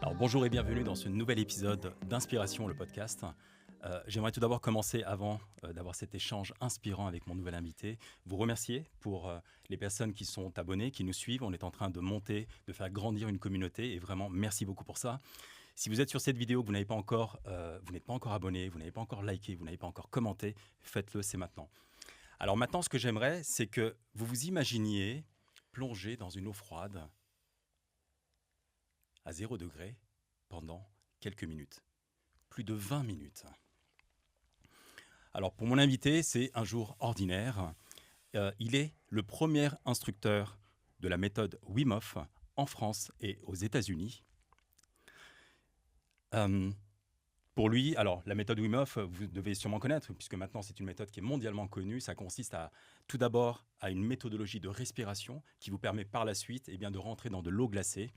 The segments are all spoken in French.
Alors bonjour et bienvenue dans ce nouvel épisode d'Inspiration, le podcast. J'aimerais tout d'abord commencer, avant d'avoir cet échange inspirant avec mon nouvel invité, vous remercier pour les personnes qui sont abonnées, qui nous suivent. On est en train de monter, de faire grandir une communauté et vraiment merci beaucoup pour ça. Si vous êtes sur cette vidéo, que vous n'êtes pas encore abonné, vous n'avez pas encore liké, vous n'avez pas encore commenté, faites-le, c'est maintenant. Alors maintenant, ce que j'aimerais, c'est que vous vous imaginiez plonger dans une eau froide à 0 degré pendant quelques minutes, plus de 20 minutes. Alors pour mon invité, c'est un jour ordinaire. Il est le premier instructeur de la méthode Wim Hof en France et aux États-Unis. Pour lui, alors la méthode Wim Hof, vous devez sûrement connaître, puisque maintenant c'est une méthode qui est mondialement connue. Ça consiste tout d'abord à une méthodologie de respiration qui vous permet par la suite de rentrer dans de l'eau glacée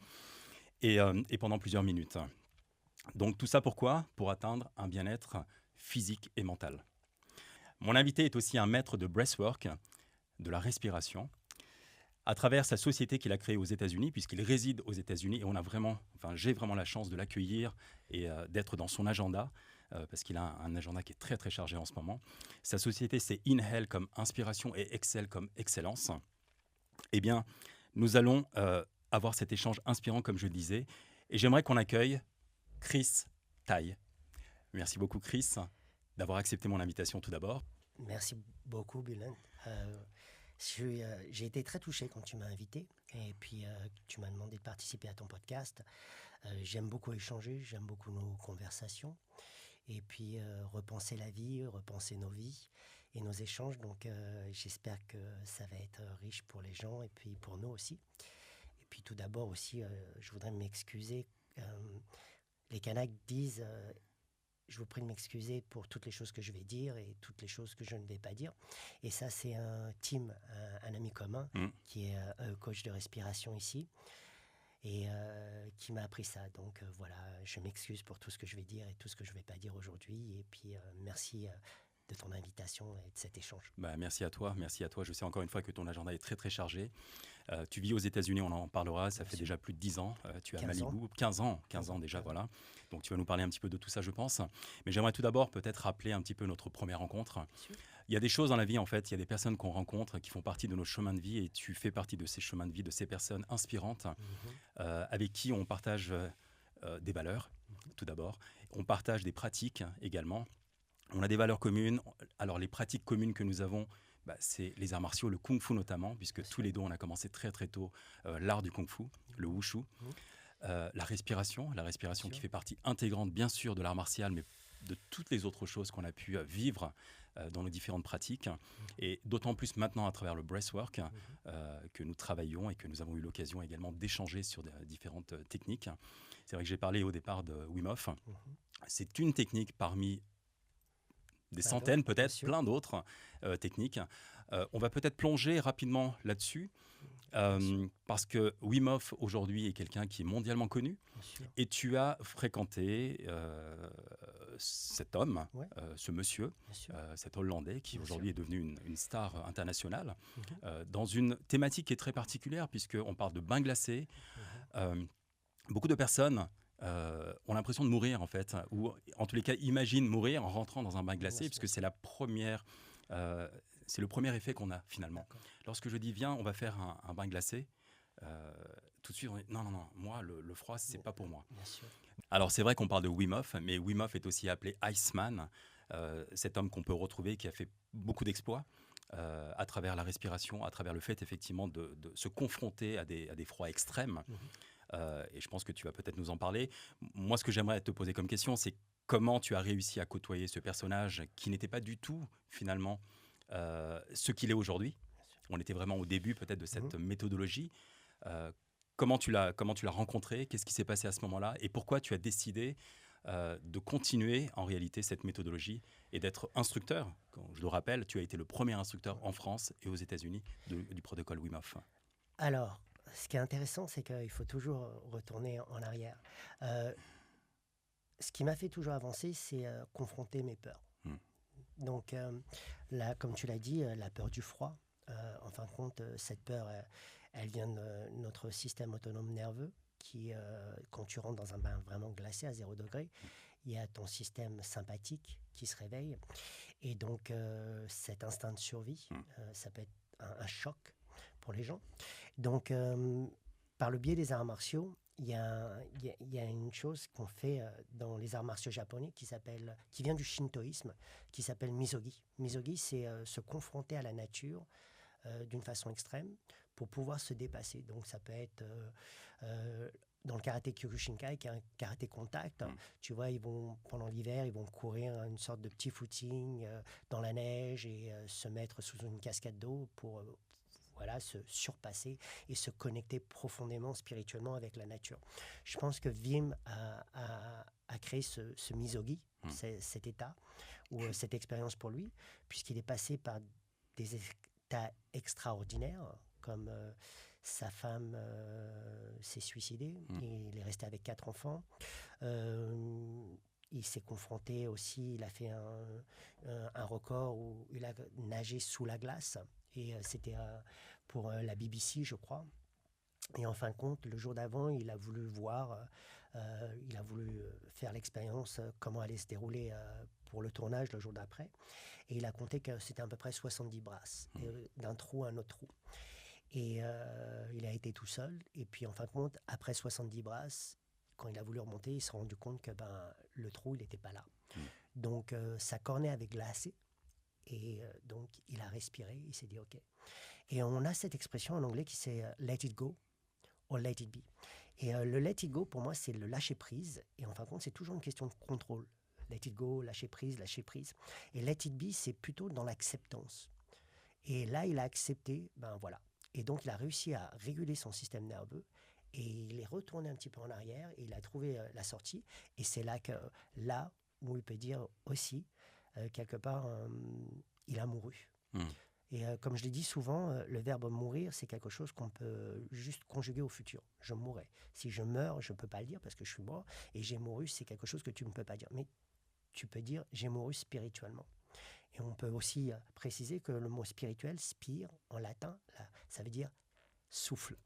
et pendant plusieurs minutes. Donc tout ça pourquoi ? Pour atteindre un bien-être physique et mental. Mon invité est aussi un maître de breathwork, de la respiration, à travers sa société qu'il a créée aux États-Unis, puisqu'il réside aux États-Unis, et j'ai vraiment la chance de l'accueillir et d'être dans son agenda, parce qu'il a un agenda qui est très très chargé en ce moment. Sa société, c'est Inhale comme inspiration et Excel comme excellence. Eh bien, nous allons avoir cet échange inspirant, comme je le disais, et j'aimerais qu'on accueille Chris Tai. Merci beaucoup, Chris, d'avoir accepté mon invitation tout d'abord. Merci beaucoup, Bülent. J'ai été très touché quand tu m'as invité et puis tu m'as demandé de participer à ton podcast. J'aime beaucoup échanger, j'aime beaucoup nos conversations et puis repenser la vie, repenser nos vies et nos échanges. Donc j'espère que ça va être riche pour les gens et puis pour nous aussi. Et puis tout d'abord aussi, je voudrais m'excuser. Les Kanaks disent je vous prie de m'excuser pour toutes les choses que je vais dire et toutes les choses que je ne vais pas dire. Et ça, c'est un ami commun qui est coach de respiration ici et qui m'a appris ça. Donc voilà, je m'excuse pour tout ce que je vais dire et tout ce que je ne vais pas dire aujourd'hui. Et puis merci de ton invitation et de cet échange. Merci à toi. Je sais encore une fois que ton agenda est très très chargé. Tu vis aux États-Unis, on en parlera, ça fait déjà plus de 10 ans. Tu es à Malibu, 15 ans déjà, voilà. Donc tu vas nous parler un petit peu de tout ça, je pense. Mais j'aimerais tout d'abord peut-être rappeler un petit peu notre première rencontre. Il y a des choses dans la vie, en fait, il y a des personnes qu'on rencontre qui font partie de nos chemins de vie et tu fais partie de ces chemins de vie, de ces personnes inspirantes avec qui on partage des valeurs, tout d'abord. On partage des pratiques également. On a des valeurs communes. Alors, les pratiques communes que nous avons, c'est les arts martiaux, le kung-fu notamment, puisque tous les deux, on a commencé très très tôt l'art du kung-fu, le wushu. La respiration qui fait partie intégrante, bien sûr, de l'art martial, mais de toutes les autres choses qu'on a pu vivre dans nos différentes pratiques. Et d'autant plus maintenant à travers le breathwork que nous travaillons et que nous avons eu l'occasion également d'échanger sur différentes techniques. C'est vrai que j'ai parlé au départ de Wim Hof. C'est une technique parmi des centaines, peut-être, plein d'autres techniques. On va peut-être plonger rapidement là-dessus, parce que Wim Hof, aujourd'hui, est quelqu'un qui est mondialement connu. Et tu as fréquenté cet homme, ce monsieur, cet Hollandais, qui aujourd'hui est devenu une star internationale, dans une thématique qui est très particulière, puisqu'on parle de bain glacé. Beaucoup de personnes ont l'impression de mourir, en fait, ou en tous les cas imaginent mourir en rentrant dans un bain glacé, puisque c'est c'est le premier effet qu'on a finalement. Lorsque je dis viens, on va faire un bain glacé, tout de suite on dit non, moi le froid c'est pas pour moi. Alors c'est vrai qu'on parle de Wim Hof, mais Wim Hof est aussi appelé Iceman, cet homme qu'on peut retrouver qui a fait beaucoup d'exploits à travers la respiration, à travers le fait effectivement de se confronter à des froids extrêmes. Et je pense que tu vas peut-être nous en parler. Moi, ce que j'aimerais te poser comme question, c'est comment tu as réussi à côtoyer ce personnage qui n'était pas du tout, finalement, ce qu'il est aujourd'hui. On était vraiment au début, peut-être, de cette méthodologie. Comment tu l'as rencontré ? Qu'est-ce qui s'est passé à ce moment-là ? Et pourquoi tu as décidé de continuer, en réalité, cette méthodologie et d'être instructeur ? Je le rappelle, tu as été le premier instructeur en France et aux États-Unis du protocole Wim Hof. Alors, ce qui est intéressant, c'est qu'il faut toujours retourner en arrière. Ce qui m'a fait toujours avancer, c'est confronter mes peurs. Donc là, comme tu l'as dit, la peur du froid, En fin de compte, cette peur, elle vient de notre système autonome nerveux qui, quand tu rentres dans un bain vraiment glacé à 0 degré, il y a ton système sympathique qui se réveille. Et donc, cet instinct de survie, ça peut être un choc pour les gens. Donc, par le biais des arts martiaux, il y a une chose qu'on fait dans les arts martiaux japonais qui vient du shintoïsme, qui s'appelle misogi. Misogi, c'est se confronter à la nature d'une façon extrême pour pouvoir se dépasser. Donc ça peut être dans le karaté Kyokushinkai, qui est un karaté contact. Tu vois, pendant l'hiver, ils vont courir une sorte de petit footing dans la neige et se mettre sous une cascade d'eau pour voilà, se surpasser et se connecter profondément, spirituellement avec la nature. Je pense que Wim a créé ce misogi, cet état, ou cette expérience pour lui, puisqu'il est passé par des états extraordinaires, comme sa femme s'est suicidée, il est resté avec 4 enfants. Il s'est confronté aussi, il a fait un record où il a nagé sous la glace. Et c'était pour la BBC, je crois. Et en fin de compte, le jour d'avant, il a voulu voir, il a voulu faire l'expérience, comment allait se dérouler pour le tournage le jour d'après. Et il a compté que c'était à peu près 70 brasses, d'un trou à un autre trou. Et il a été tout seul. Et puis en fin de compte, après 70 brasses, quand il a voulu remonter, il s'est rendu compte que le trou, il n'était pas là. Donc sa cornée avait glacé. Et donc, il a respiré, il s'est dit OK. Et on a cette expression en anglais qui c'est let it go or let it be. Et le let it go, pour moi, c'est le lâcher prise. Et en fin de compte, c'est toujours une question de contrôle. Let it go, lâcher prise, lâcher prise. Et let it be, c'est plutôt dans l'acceptance. Et là, il a accepté, ben voilà. Et donc, il a réussi à réguler son système nerveux. Et il est retourné un petit peu en arrière et il a trouvé la sortie. Et c'est là où il peut dire aussi, quelque part, il a mouru. Et comme je l'ai dit souvent, le verbe mourir, c'est quelque chose qu'on peut juste conjuguer au futur. Je mourrai. Si je meurs, je ne peux pas le dire parce que je suis mort. Et j'ai mouru, c'est quelque chose que tu ne peux pas dire. Mais tu peux dire j'ai mouru spirituellement. Et on peut aussi préciser que le mot spirituel, spire, en latin, là, ça veut dire souffle.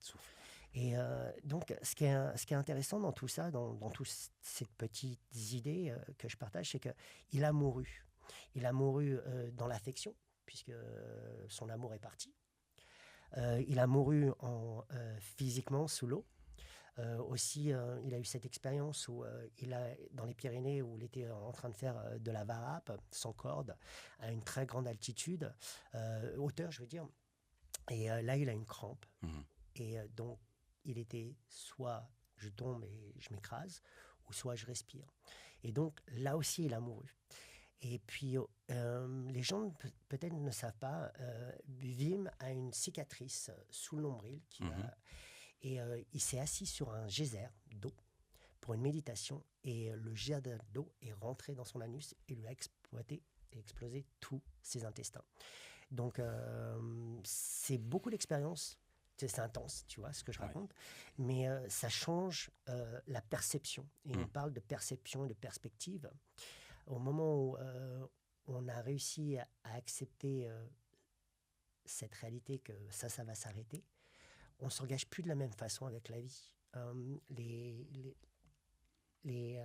Et donc, ce qui est intéressant dans tout ça, dans toutes ces petites idées que je partage, c'est qu'il a mouru. Il a mouru dans l'affection, puisque son amour est parti. Il a mouru physiquement sous l'eau. Aussi, il a eu cette expérience dans les Pyrénées où il était en train de faire de la varap sans corde à une très grande altitude, hauteur, je veux dire. Et là, il a une crampe. Et donc, il était soit je tombe et je m'écrase, ou soit je respire. Et donc, là aussi, il a mouru. Et puis, les gens peut-être ne savent pas, Wim a une cicatrice sous le nombril. Et il s'est assis sur un geyser d'eau pour une méditation. Et le jet d'eau est rentré dans son anus et lui a explosé tous ses intestins. Donc, c'est beaucoup d'expérience. C'est intense, tu vois, ce que je raconte. Mais ça change la perception. Et on parle de perception et de perspective. Au moment où on a réussi à accepter cette réalité que ça va s'arrêter, on ne s'engage plus de la même façon avec la vie. Les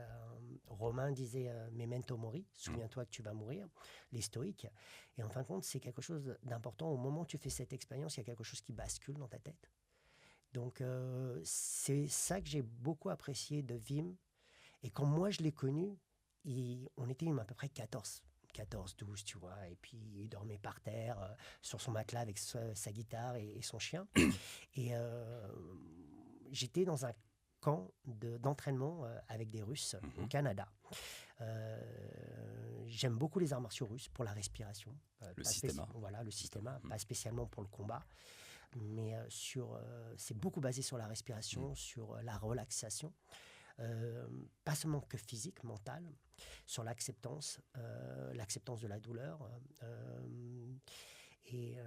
Romains disaient memento mori, souviens-toi que tu vas mourir, les stoïques. Et en fin de compte, c'est quelque chose d'important. Au moment où tu fais cette expérience, il y a quelque chose qui bascule dans ta tête. Donc, c'est ça que j'ai beaucoup apprécié de Wim. Et quand moi, je l'ai connu, on était à peu près 14, 12, tu vois. Et puis, il dormait par terre, sur son matelas avec sa guitare et son chien. Et j'étais dans un camp d'entraînement avec des Russes au Canada. J'aime beaucoup les arts martiaux russes pour la respiration. Le système. Voilà, le système, pas spécialement pour le combat. Mais c'est beaucoup basé sur la respiration, sur la relaxation. Pas seulement que physique, mentale, sur l'acceptance de la douleur. Et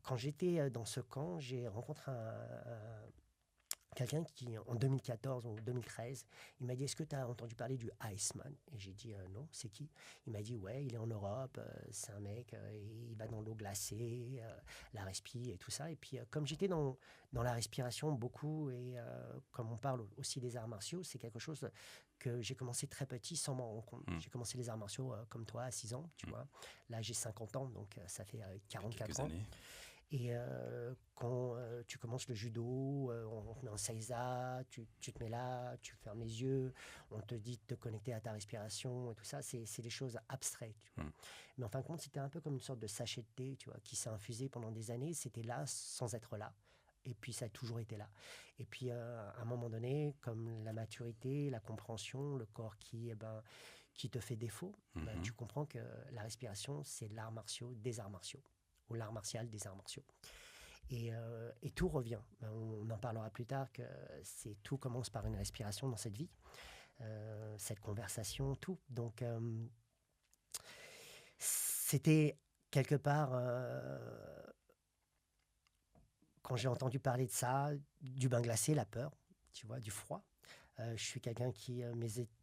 quand j'étais dans ce camp, j'ai rencontré quelqu'un qui, en 2014 ou 2013, il m'a dit, est-ce que tu as entendu parler du Iceman? Et j'ai dit, non, c'est qui? Il m'a dit, ouais, il est en Europe, c'est un mec, il va dans l'eau glacée, la respi et tout ça. Et puis, comme j'étais dans la respiration beaucoup, et comme on parle aussi des arts martiaux, c'est quelque chose que j'ai commencé très petit sans m'en rendre compte. J'ai commencé les arts martiaux comme toi à 6 ans, tu vois. Là, j'ai 50 ans, donc ça fait 44 ans. Années. Et quand tu commences le judo, on te met en seiza, tu te mets là, tu fermes les yeux, on te dit de te connecter à ta respiration et tout ça, c'est des choses abstraites. Tu vois. Mais en fin de compte, c'était un peu comme une sorte de sachet de thé, tu vois, qui s'est infusé pendant des années. C'était là sans être là. Et puis ça a toujours été là. Et puis à un moment donné, comme la maturité, la compréhension, le corps qui te fait défaut, tu comprends que la respiration, c'est l'art martiaux des arts martiaux, ou l'art martial des arts martiaux. Et tout revient. On en parlera plus tard, que tout commence par une respiration dans cette vie, cette conversation, tout. Donc c'était quelque part, quand j'ai entendu parler de ça, du bain glacé, la peur, tu vois, du froid. Je suis quelqu'un qui,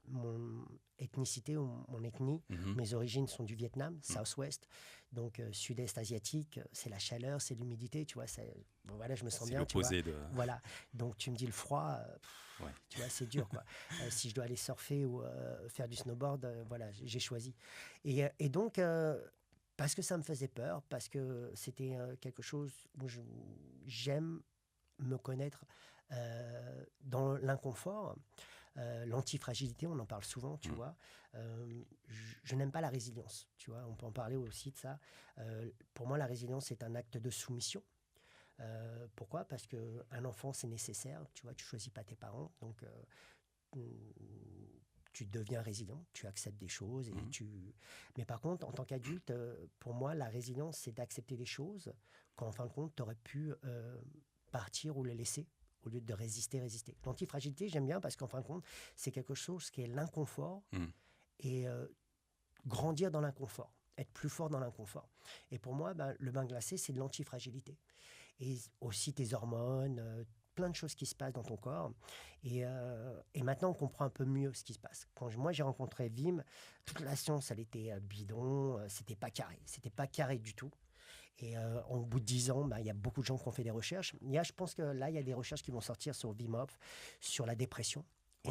mon ethnicité ou mon ethnie, mes origines sont du Vietnam, Southwest, donc sud-est asiatique, c'est la chaleur, c'est l'humidité, tu vois, voilà, je me sens bien, tu vois. Voilà, donc tu me dis le froid, tu vois, c'est dur, quoi. Si je dois aller surfer ou faire du snowboard, voilà, j'ai choisi. Et donc, parce que ça me faisait peur, parce que c'était quelque chose où j'aime me connaître dans l'inconfort, l'antifragilité, on en parle souvent, tu vois. Je n'aime pas la résilience, tu vois. On peut en parler aussi de ça. Pour moi, la résilience est un acte de soumission. Pourquoi? Parce qu'un enfant, c'est nécessaire, tu vois. Tu choisis pas tes parents, donc tu deviens résilient, tu acceptes des choses. Mais par contre, en tant qu'adulte, pour moi, la résilience, c'est d'accepter des choses quand, en fin de compte, tu aurais pu partir ou les laisser, au lieu de résister. L'antifragilité, j'aime bien parce qu'en fin de compte, c'est quelque chose qui est l'inconfort et grandir dans l'inconfort, être plus fort dans l'inconfort. Et pour moi, le bain glacé, c'est de l'antifragilité. Et aussi tes hormones, plein de choses qui se passent dans ton corps. Et maintenant, on comprend un peu mieux ce qui se passe. Quand moi, j'ai rencontré Wim, toute la science, elle était bidon, c'était pas carré. C'était pas carré du tout. Et au bout de 10 ans, il y a beaucoup de gens qui ont fait des recherches. Je pense que là, il y a des recherches qui vont sortir sur Wim Hof, sur la dépression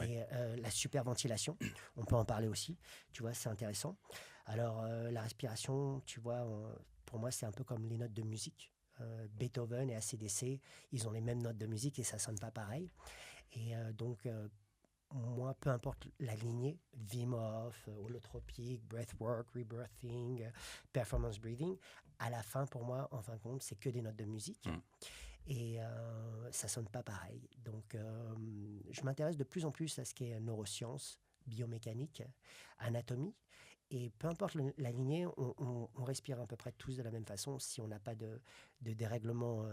et la superventilation. On peut en parler aussi. Tu vois, c'est intéressant. Alors, la respiration, tu vois, pour moi, c'est un peu comme les notes de musique. Beethoven et AC/DC, ils ont les mêmes notes de musique et ça sonne pas pareil. Et donc, moi, peu importe la lignée, Wim Hof, holotropique, breathwork, rebirthing, performance breathing, à la fin, pour moi, en fin de compte, c'est que des notes de musique. Et ça sonne pas pareil. Donc, je m'intéresse de plus en plus à ce qui est neurosciences, biomécanique, anatomie. Et peu importe la lignée, on respire à peu près tous de la même façon si on n'a pas de dérèglement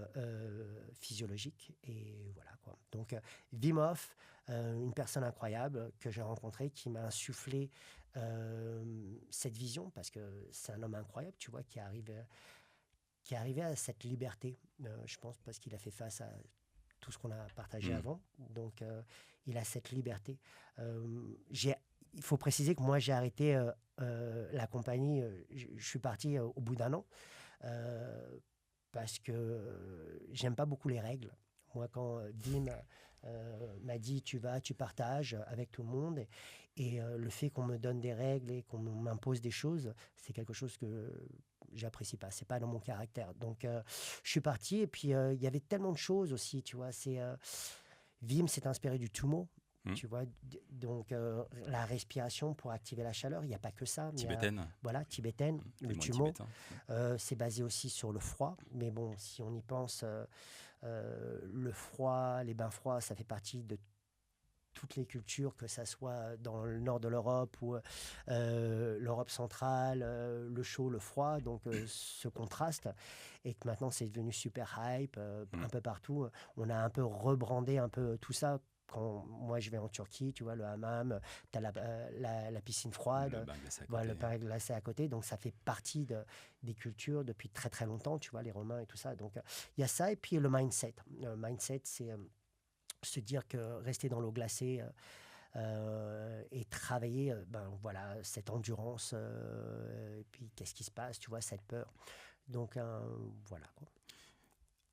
physiologique. Et voilà, quoi. Donc, Wim Hof, une personne incroyable que j'ai rencontrée, qui m'a insufflé cette vision, parce que c'est un homme incroyable, tu vois, qui est arrivé à cette liberté, je pense, parce qu'il a fait face à tout ce qu'on a partagé avant. Donc, il a cette liberté. Il faut préciser que moi, j'ai arrêté la compagnie. Je suis parti au bout d'1 an parce que j'aime pas beaucoup les règles. Moi, quand Wim m'a dit tu partages avec tout le monde, et le fait qu'on me donne des règles et qu'on m'impose des choses, c'est quelque chose que j'apprécie pas. C'est pas dans mon caractère. Donc, je suis parti, et puis il y avait tellement de choses aussi, tu vois. Wim s'est inspiré du Tumo. Tu vois, donc la respiration pour activer la chaleur, il n'y a pas que ça. Tibétaine. Voilà, tibétaine, le Tumo. C'est basé aussi sur le froid. Mais bon, si on y pense, le froid, les bains froids, ça fait partie de toutes les cultures, que ça soit dans le nord de l'Europe ou l'Europe centrale, le chaud, le froid, donc ce contraste, et que maintenant c'est devenu super hype un peu partout. On a un peu rebrandé un peu tout ça. Quand moi je vais en Turquie, tu vois, le hammam, tu as la piscine froide, le bain glacé à côté, donc ça fait partie des cultures depuis très très longtemps, tu vois, les Romains et tout ça. Donc il y a ça, et puis le mindset. Le mindset, c'est se dire que rester dans l'eau glacée et travailler, voilà, cette endurance, et puis qu'est-ce qui se passe, tu vois, cette peur. Donc, voilà, quoi.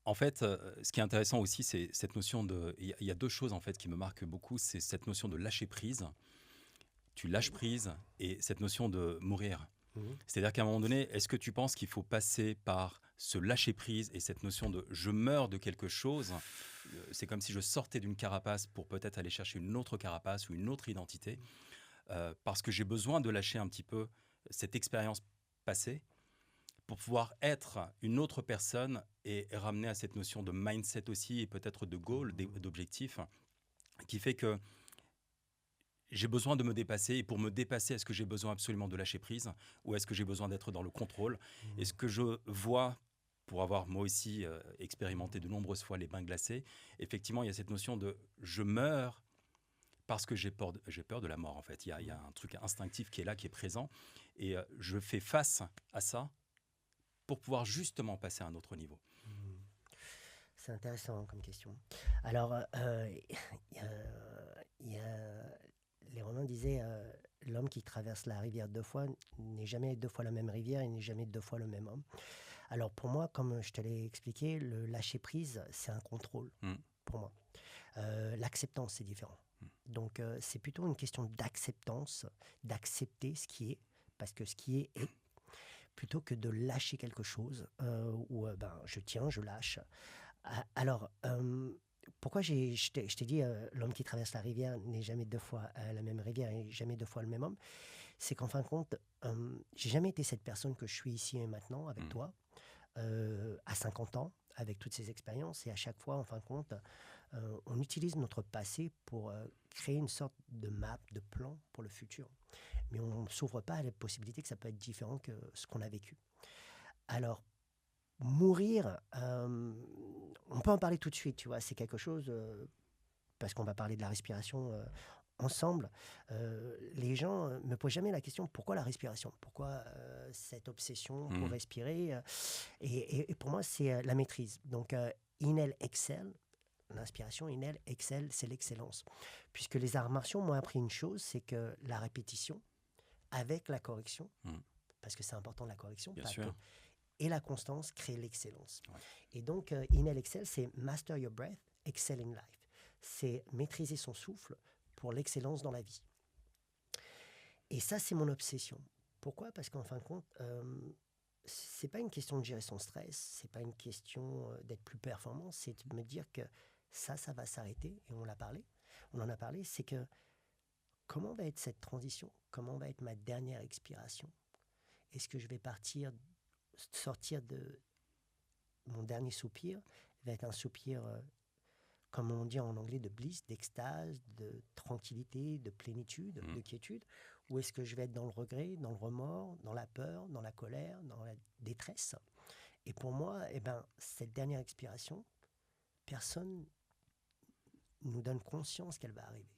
En fait, ce qui est intéressant aussi, c'est cette notion de. Il y a deux choses en fait qui me marquent beaucoup. C'est cette notion de lâcher prise. Tu lâches prise et cette notion de mourir. Mhm. C'est-à-dire qu'à un moment donné, est-ce que tu penses qu'il faut passer par ce lâcher prise et cette notion de je meurs de quelque chose. C'est comme si je sortais d'une carapace pour peut-être aller chercher une autre carapace ou une autre identité, parce que j'ai besoin de lâcher un petit peu cette expérience passée pour pouvoir être une autre personne et ramener à cette notion de mindset aussi et peut-être de goal, d'objectif, qui fait que j'ai besoin de me dépasser. Et pour me dépasser, est-ce que j'ai besoin absolument de lâcher prise ou est-ce que j'ai besoin d'être dans le contrôle? Et ce que je vois, pour avoir moi aussi expérimenté de nombreuses fois les bains glacés, effectivement, il y a cette notion de je meurs parce que j'ai peur de la mort, en fait. Il y a un truc instinctif qui est là, qui est présent. Et je fais face à ça pour pouvoir justement passer à un autre niveau. C'est intéressant comme question. Alors, les Romains disaient l'homme qui traverse la rivière deux fois n'est jamais deux fois la même rivière et n'est jamais deux fois le même homme. Alors, pour moi, comme je te l'ai expliqué, le lâcher prise, c'est un contrôle pour moi. L'acceptance, c'est différent. Donc, c'est plutôt une question d'acceptance, d'accepter ce qui est, parce que ce qui est, plutôt que de lâcher quelque chose où je tiens, je lâche. Alors, pourquoi je t'ai dit l'homme qui traverse la rivière n'est jamais deux fois la même rivière et jamais deux fois le même homme? C'est qu'en fin de compte, j'ai jamais été cette personne que je suis ici et maintenant avec toi, à 50 ans, avec toutes ces expériences. Et à chaque fois, en fin de compte, on utilise notre passé pour créer une sorte de map, de plan pour le futur. Mais on ne s'ouvre pas à la possibilité que ça peut être différent que ce qu'on a vécu. Alors, mourir, on peut en parler tout de suite, tu vois, c'est quelque chose, parce qu'on va parler de la respiration ensemble. Les gens me posent jamais la question, pourquoi la respiration? Pourquoi cette obsession pour respirer et pour moi, c'est la maîtrise. Donc, inhale, exhale. L'inspiration, inhale, exhale, c'est l'excellence. Puisque les arts martiaux m'ont appris une chose, c'est que la répétition, avec la correction, parce que c'est important la correction, Bien sûr. et la constance crée l'excellence. Ouais. Et donc, Inhale Excel, c'est Master Your Breath, Excel in Life. C'est maîtriser son souffle pour l'excellence dans la vie. Et ça, c'est mon obsession. Pourquoi? Parce qu'en fin de compte, c'est pas une question de gérer son stress, c'est pas une question d'être plus performant, c'est de me dire que ça va s'arrêter. Et on en a parlé, c'est que comment va être cette transition? Comment va être ma dernière expiration? Est-ce que je vais sortir de mon dernier soupir, va être un soupir, comme on dit en anglais, de bliss, d'extase, de tranquillité, de plénitude, de quiétude? Ou est-ce que je vais être dans le regret, dans le remords, dans la peur, dans la colère, dans la détresse? Et pour moi, cette dernière expiration, personne nous donne conscience qu'elle va arriver.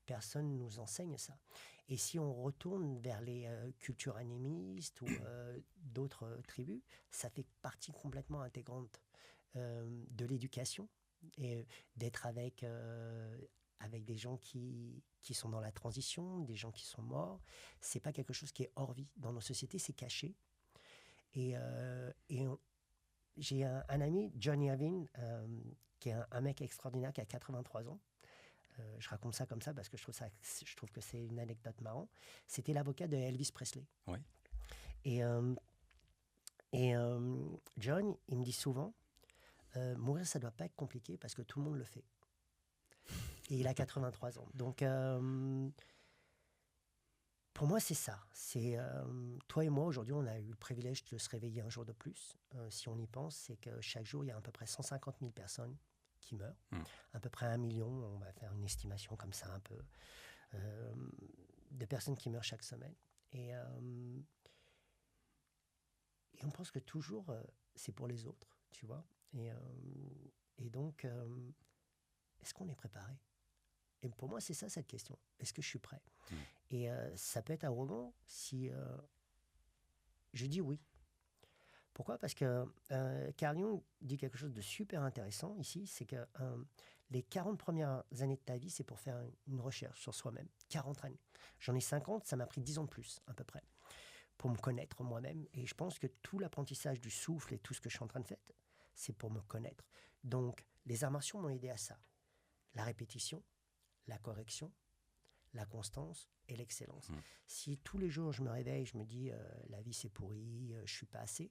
Personne ne nous enseigne ça. Et si on retourne vers les cultures animistes ou d'autres tribus, ça fait partie complètement intégrante de l'éducation et d'être avec des gens qui sont dans la transition, des gens qui sont morts. C'est pas quelque chose qui est hors vie. Dans nos sociétés, c'est caché. Et j'ai un ami, Johnny Irvine, qui est un mec extraordinaire qui a 83 ans. Je raconte ça comme ça parce que je trouve que c'est une anecdote marrante. C'était l'avocat de Elvis Presley. Oui. Et John, il me dit souvent, mourir, ça ne doit pas être compliqué parce que tout le monde le fait. Et il a 83 ans. Donc, pour moi, c'est ça. C'est toi et moi, aujourd'hui, on a eu le privilège de se réveiller un jour de plus. Si on y pense, c'est que chaque jour, il y a à peu près 150 000 personnes qui meurent. À peu près 1 million, on va faire une estimation comme ça un peu, de personnes qui meurent chaque semaine. Et on pense que toujours, c'est pour les autres, tu vois. Et donc, est-ce qu'on est préparé? Et pour moi, c'est ça, cette question. Est-ce que je suis prêt? Et ça peut être arrogant si je dis oui. Pourquoi? Parce que Carl Jung dit quelque chose de super intéressant ici, c'est que Les 40 premières années de ta vie, c'est pour faire une recherche sur soi-même. 40 années. J'en ai 50, ça m'a pris 10 ans de plus, à peu près, pour me connaître moi-même. Et je pense que tout l'apprentissage du souffle et tout ce que je suis en train de faire, c'est pour me connaître. Donc, les arts martiaux m'ont aidé à ça. La répétition, la correction, la constance et l'excellence. Si tous les jours je me réveille, je me dis la vie c'est pourri, je suis pas assez,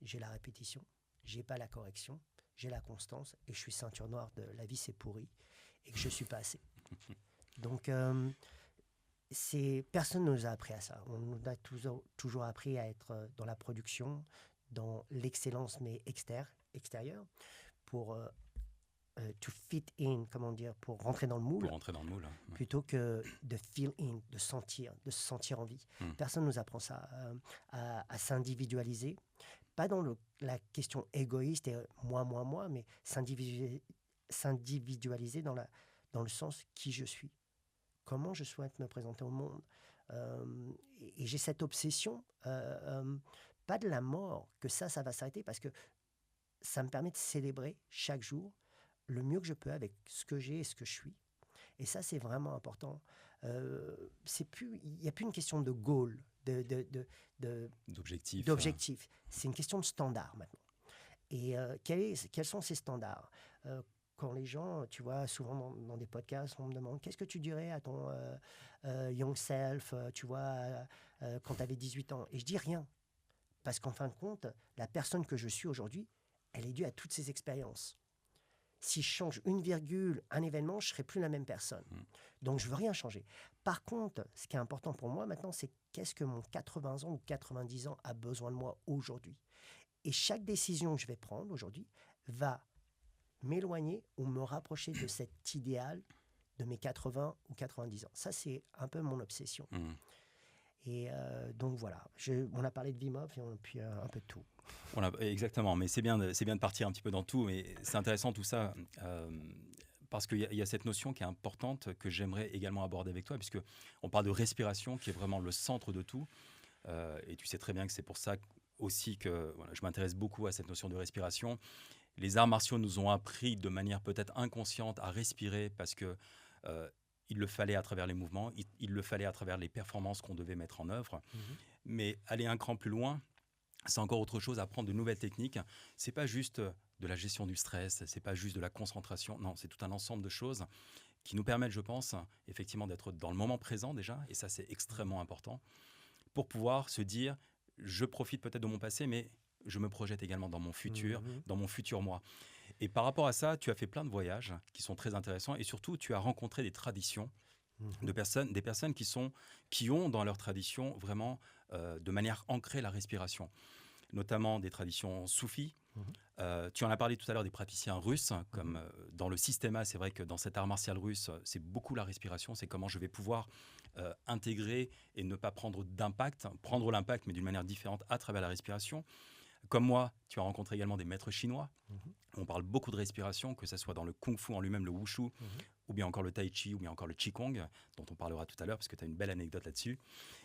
j'ai la répétition, j'ai pas la correction, j'ai la constance et je suis ceinture noire de la vie c'est pourri et que je suis pas assez. Donc personne ne nous a appris à ça. On nous a toujours appris à être dans la production, dans l'excellence mais extérieure pour to fit in, comment dire, pour rentrer dans le moule. Pour rentrer dans le moule. Plutôt que de feel in, de se sentir en vie. Personne ne nous apprend ça, à s'individualiser. Pas dans la question égoïste et moi, mais s'individualiser dans le sens qui je suis. Comment je souhaite me présenter au monde. Et j'ai cette obsession, pas de la mort, que ça va s'arrêter, parce que ça me permet de célébrer chaque jour le mieux que je peux avec ce que j'ai et ce que je suis. Et ça, c'est vraiment important. Il n'y a plus une question de goal, d'objectif. C'est une question de standard maintenant. Et quels sont ces standards? Quand les gens, tu vois, souvent dans des podcasts, on me demande qu'est-ce que tu dirais à ton young self, tu vois, quand tu avais 18 ans. Et je dis rien. Parce qu'en fin de compte, la personne que je suis aujourd'hui, elle est due à toutes ces expériences. Si je change une virgule, un événement, je ne serai plus la même personne. Donc, je ne veux rien changer. Par contre, ce qui est important pour moi maintenant, c'est qu'est-ce que mon 80 ans ou 90 ans a besoin de moi aujourd'hui. Et chaque décision que je vais prendre aujourd'hui va m'éloigner ou me rapprocher de cet idéal de mes 80 ou 90 ans. Ça, c'est un peu mon obsession. Et donc, voilà. On a parlé de Wim Hof et puis un peu de tout. Exactement, mais c'est bien de partir un petit peu dans tout, mais c'est intéressant tout ça, parce qu'il y a cette notion qui est importante que j'aimerais également aborder avec toi, puisque on parle de respiration qui est vraiment le centre de tout, et tu sais très bien que c'est pour ça aussi que je m'intéresse beaucoup à cette notion de respiration. Les arts martiaux nous ont appris de manière peut-être inconsciente à respirer, parce que il le fallait à travers les mouvements, il le fallait à travers les performances qu'on devait mettre en œuvre, mais aller un cran plus loin, c'est encore autre chose, apprendre de nouvelles techniques. C'est pas juste de la gestion du stress, c'est pas juste de la concentration. Non, c'est tout un ensemble de choses qui nous permettent, je pense, effectivement d'être dans le moment présent déjà, et ça c'est extrêmement important, pour pouvoir se dire, je profite peut-être de mon passé, mais je me projette également dans mon futur, dans mon futur moi. Et par rapport à ça, tu as fait plein de voyages qui sont très intéressants, et surtout tu as rencontré des traditions, des personnes qui ont dans leur tradition vraiment de manière ancrée la respiration, notamment des traditions soufis. Tu en as parlé tout à l'heure des praticiens russes, comme dans le système A, c'est vrai que dans cet art martial russe, c'est beaucoup la respiration, c'est comment je vais pouvoir intégrer et ne pas prendre l'impact, mais d'une manière différente à travers la respiration. Comme moi, tu as rencontré également des maîtres chinois. On parle beaucoup de respiration, que ce soit dans le kung-fu en lui-même, le wushu, ou bien encore le tai chi, ou bien encore le qigong, dont on parlera tout à l'heure, parce que tu as une belle anecdote là-dessus.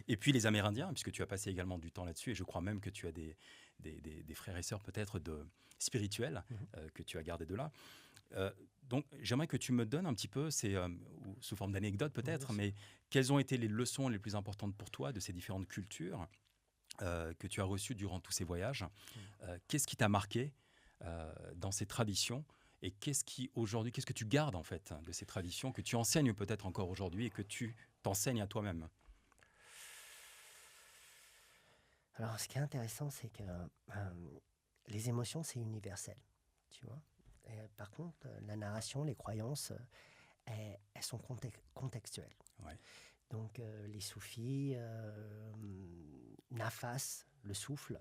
Et puis les Amérindiens, puisque tu as passé également du temps là-dessus, et je crois même que tu as des frères et sœurs peut-être spirituels que tu as gardés de là. Donc j'aimerais que tu me donnes un petit peu, sous forme d'anecdote peut-être, mais quelles ont été les leçons les plus importantes pour toi de ces différentes cultures que tu as reçues durant tous ces voyages? Qu'est-ce qui t'a marqué dans ces traditions, et qu'est-ce que tu gardes en fait de ces traditions que tu enseignes peut-être encore aujourd'hui et que tu t'enseignes à toi-même? Alors, ce qui est intéressant, c'est que les émotions, c'est universel, tu vois. Et, par contre, la narration, les croyances, elles sont contextuelles. Ouais. Donc, les soufis, nafas, le souffle,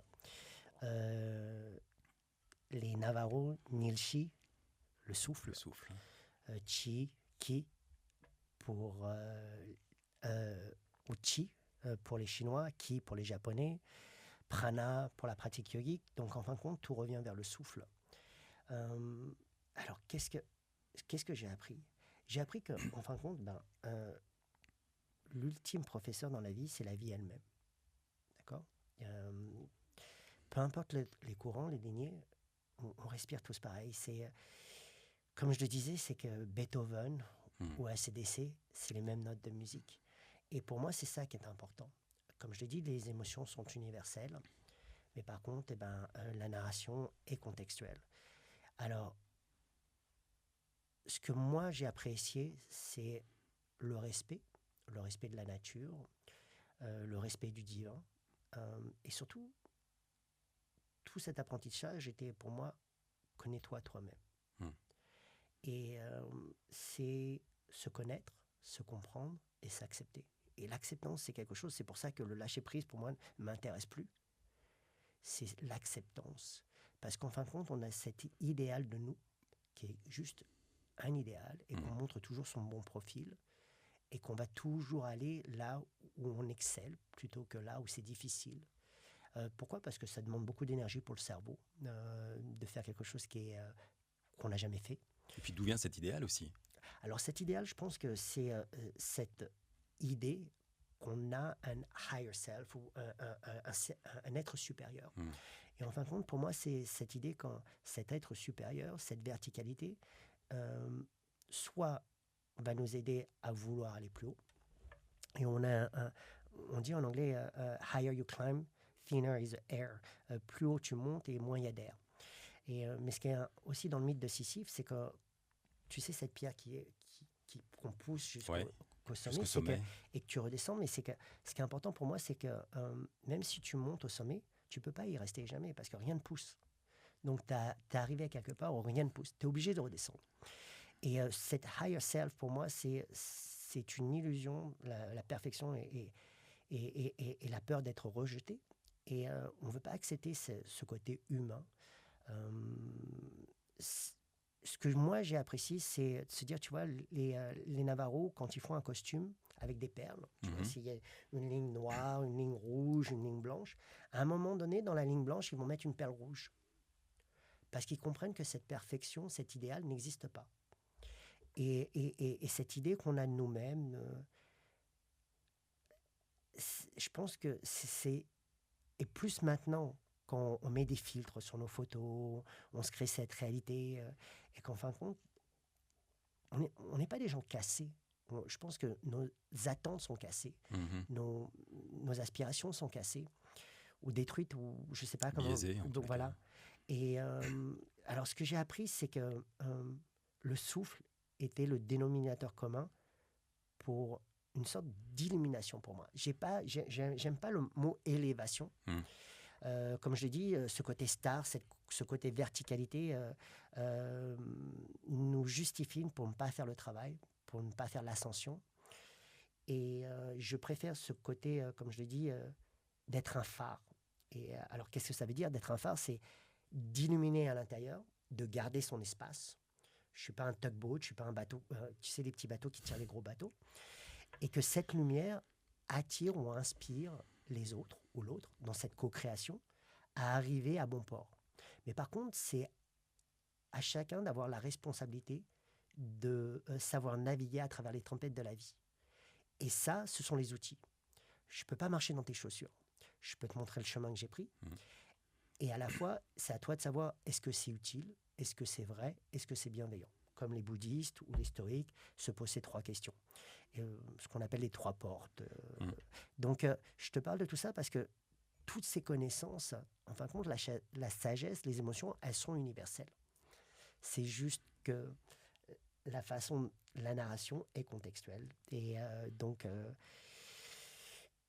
les Navarros, nilchi, le souffle, chi, ki, ou chi pour les Chinois, ki pour les Japonais, prana pour la pratique yogique. Donc, en fin de compte, tout revient vers le souffle. Alors, qu'est-ce que j'ai appris? J'ai appris qu'en fin de compte, l'ultime professeur dans la vie, c'est la vie elle-même. D'accord? Peu importe les courants, les lignées, on respire tous pareil. comme je le disais, c'est que Beethoven Mm. ou AC/DC, c'est les mêmes notes de musique. Et pour moi, c'est ça qui est important. Comme je l'ai dit, les émotions sont universelles, mais par contre, la narration est contextuelle. Alors, ce que moi j'ai apprécié, c'est le respect de la nature, le respect du divin, et surtout, tout cet apprentissage était pour moi, connais-toi toi-même. Mm. Et c'est se connaître, se comprendre et s'accepter. Et l'acceptance, c'est quelque chose, c'est pour ça que le lâcher-prise, pour moi, ne m'intéresse plus. C'est l'acceptance. Parce qu'en fin de compte, on a cet idéal de nous, qui est juste un idéal, et qu'on montre toujours son bon profil, et qu'on va toujours aller là où on excelle, plutôt que là où c'est difficile. Pourquoi ? Parce que ça demande beaucoup d'énergie pour le cerveau, de faire quelque chose qu'on n'a jamais fait. Et puis d'où vient cet idéal aussi? Alors cet idéal, je pense que c'est cette idée qu'on a un higher self ou un être supérieur. Mm. Et en fin de compte, pour moi, c'est cette idée quand cet être supérieur, cette verticalité, soit va nous aider à vouloir aller plus haut. Et on dit en anglais, higher you climb, thinner is the air. Plus haut tu montes et moins il y a d'air. Mais ce qui est aussi dans le mythe de Sisyphe, c'est que tu sais, cette pierre qu'on pousse jusqu'au sommet, et que tu redescends, mais c'est que ce qui est important pour moi, c'est que même si tu montes au sommet, tu ne peux pas y rester jamais parce que rien ne pousse. Donc, tu es arrivé à quelque part où rien ne pousse. Tu es obligé de redescendre. Et cette higher self, pour moi, c'est une illusion, la perfection et la peur d'être rejeté. Et on ne veut pas accepter ce côté humain. Ce que moi j'ai apprécié, c'est de se dire, tu vois, les Navarros, quand ils font un costume avec des perles, tu vois, s'il y a une ligne noire, une ligne rouge, une ligne blanche, à un moment donné, dans la ligne blanche, ils vont mettre une perle rouge. Parce qu'ils comprennent que cette perfection, cet idéal n'existe pas. Et cette idée qu'on a de nous-mêmes, je pense que c'est... Et plus maintenant, quand on met des filtres sur nos photos, on se crée cette réalité, et qu'en fin de compte, on n'est pas des gens cassés. Je pense que nos attentes sont cassées, nos aspirations sont cassées, ou détruites, ou je ne sais pas comment. Biaisées, donc voilà. Et alors, ce que j'ai appris, c'est que le souffle était le dénominateur commun pour une sorte d'illumination pour moi. J'aime pas le mot élévation. Comme je l'ai dit, ce côté star, ce côté verticalité nous justifie pour ne pas faire le travail, pour ne pas faire l'ascension. Et je préfère ce côté, comme je l'ai dit, d'être un phare. Et alors, qu'est-ce que ça veut dire d'être un phare? C'est d'illuminer à l'intérieur, de garder son espace. Je ne suis pas un tugboat, je ne suis pas un bateau, tu sais, les petits bateaux qui tirent les gros bateaux. Et que cette lumière attire ou inspire les autres ou l'autre dans cette co-création à arriver à bon port. Mais par contre, c'est à chacun d'avoir la responsabilité de savoir naviguer à travers les tempêtes de la vie. Et ça, ce sont les outils. Je ne peux pas marcher dans tes chaussures. Je peux te montrer le chemin que j'ai pris. Et à la fois, c'est à toi de savoir, est-ce que c'est utile? Est-ce que c'est vrai? Est-ce que c'est bienveillant? Comme les bouddhistes ou les stoïques se posent ces trois questions. Ce qu'on appelle les trois portes. Donc, je te parle de tout ça parce que toutes ces connaissances, en fin de compte, la sagesse, les émotions, elles sont universelles. C'est juste que la narration est contextuelle. Et donc,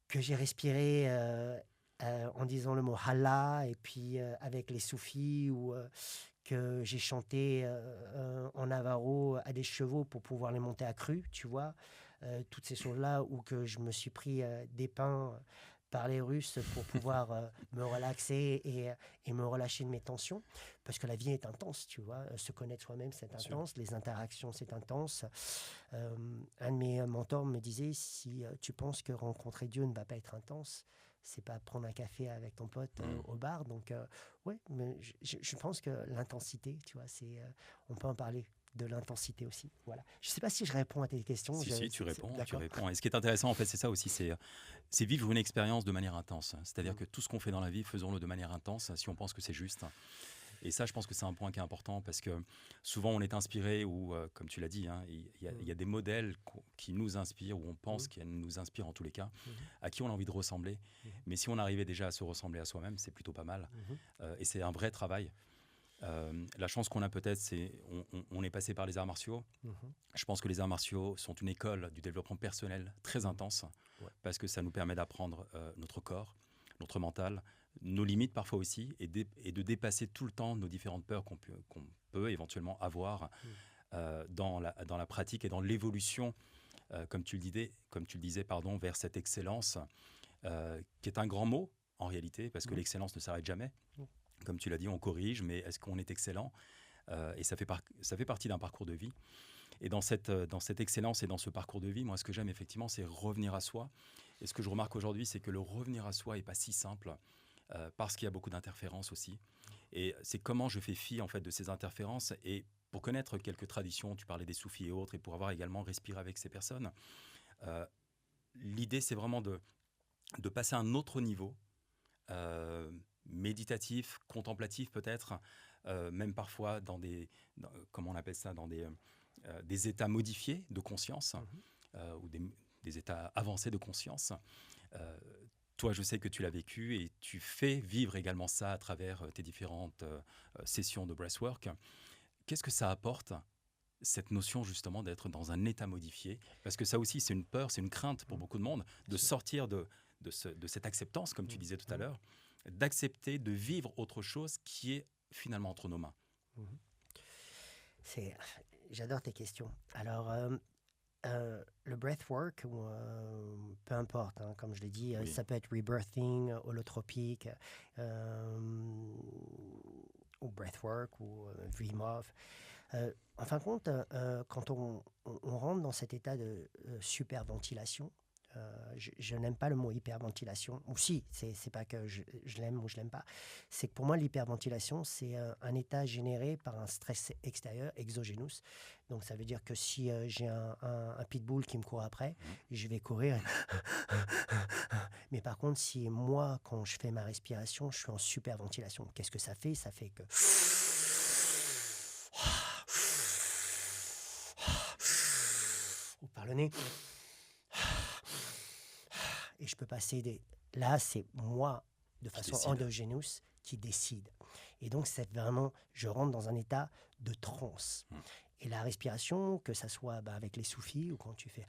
que j'ai respiré en disant le mot Halla, et puis avec les soufis, ou que j'ai chanté en navarro à des chevaux pour pouvoir les monter à cru, tu vois, toutes ces choses-là, ou que je me suis pris des pains par les Russes pour pouvoir me relaxer et me relâcher de mes tensions, parce que la vie est intense, tu vois, se connaître soi-même, c'est intense, les interactions, c'est intense. Un de mes mentors me disait, si tu penses que rencontrer Dieu ne va pas être intense, c'est pas prendre un café avec ton pote au bar. Donc, ouais, mais je pense que l'intensité, tu vois, on peut en parler de l'intensité aussi. Voilà. Je ne sais pas si je réponds à tes questions. Si, tu réponds. Et ce qui est intéressant, en fait, c'est ça aussi, c'est vivre une expérience de manière intense. C'est-à-dire que tout ce qu'on fait dans la vie, faisons-le de manière intense, si on pense que c'est juste. Et ça, je pense que c'est un point qui est important parce que souvent on est inspiré ou, comme tu l'as dit, hein, il y a des modèles qui nous inspirent ou on pense qu'ils nous inspirent en tous les cas, à qui on a envie de ressembler. Mais si on arrivait déjà à se ressembler à soi-même, c'est plutôt pas mal. Et c'est un vrai travail. La chance qu'on a peut-être, c'est on est passé par les arts martiaux. Je pense que les arts martiaux sont une école du développement personnel très intense parce que ça nous permet d'apprendre notre corps, notre mental, nos limites parfois aussi, et de dépasser tout le temps nos différentes peurs qu'on peut éventuellement avoir dans la pratique et dans l'évolution, comme tu le disais, pardon, vers cette excellence, qui est un grand mot en réalité, parce que l'excellence ne s'arrête jamais. Comme tu l'as dit, on corrige, mais est-ce qu'on est excellent? Et ça fait partie d'un parcours de vie. Et dans cette excellence et dans ce parcours de vie, moi, ce que j'aime effectivement, c'est revenir à soi. Et ce que je remarque aujourd'hui, c'est que le revenir à soi n'est pas si simple, parce qu'il y a beaucoup d'interférences aussi. Et c'est comment je fais fi en fait de ces interférences. Et pour connaître quelques traditions, tu parlais des soufis et autres, et pour avoir également respiré avec ces personnes, l'idée, c'est vraiment de passer à un autre niveau, méditatif, contemplatif peut-être, même parfois comment on appelle ça, dans des états modifiés de conscience, ou des états avancés de conscience. Toi, je sais que tu l'as vécu et tu fais vivre également ça à travers tes différentes sessions de breathwork. Qu'est-ce que ça apporte, cette notion justement d'être dans un état modifié? Parce que ça aussi, c'est une peur, c'est une crainte pour beaucoup de monde, de sortir de cette acceptance, comme tu disais tout à l'heure, d'accepter de vivre autre chose qui est finalement entre nos mains. J'adore tes questions. Alors, le breathwork, peu importe, hein, comme je l'ai dit, ça peut être rebirthing, holotropique, ou breathwork, ou Wim Hof. En fin de compte, quand on rentre dans cet état de superventilation, je n'aime pas le mot hyperventilation. Ou si, c'est pas que je l'aime ou je l'aime pas. C'est que pour moi, l'hyperventilation, c'est un état généré par un stress extérieur, exogénus. Donc ça veut dire que si j'ai un pitbull qui me court après, je vais courir. Mais par contre, si moi, quand je fais ma respiration, je suis en superventilation, qu'est-ce que ça fait? Ça fait que... ou par le nez. Et je peux passer Là, c'est moi, de façon endogénus, qui décide. Et donc, c'est vraiment... Je rentre dans un état de transe. Et la respiration, que ça soit avec les soufis ou quand tu fais...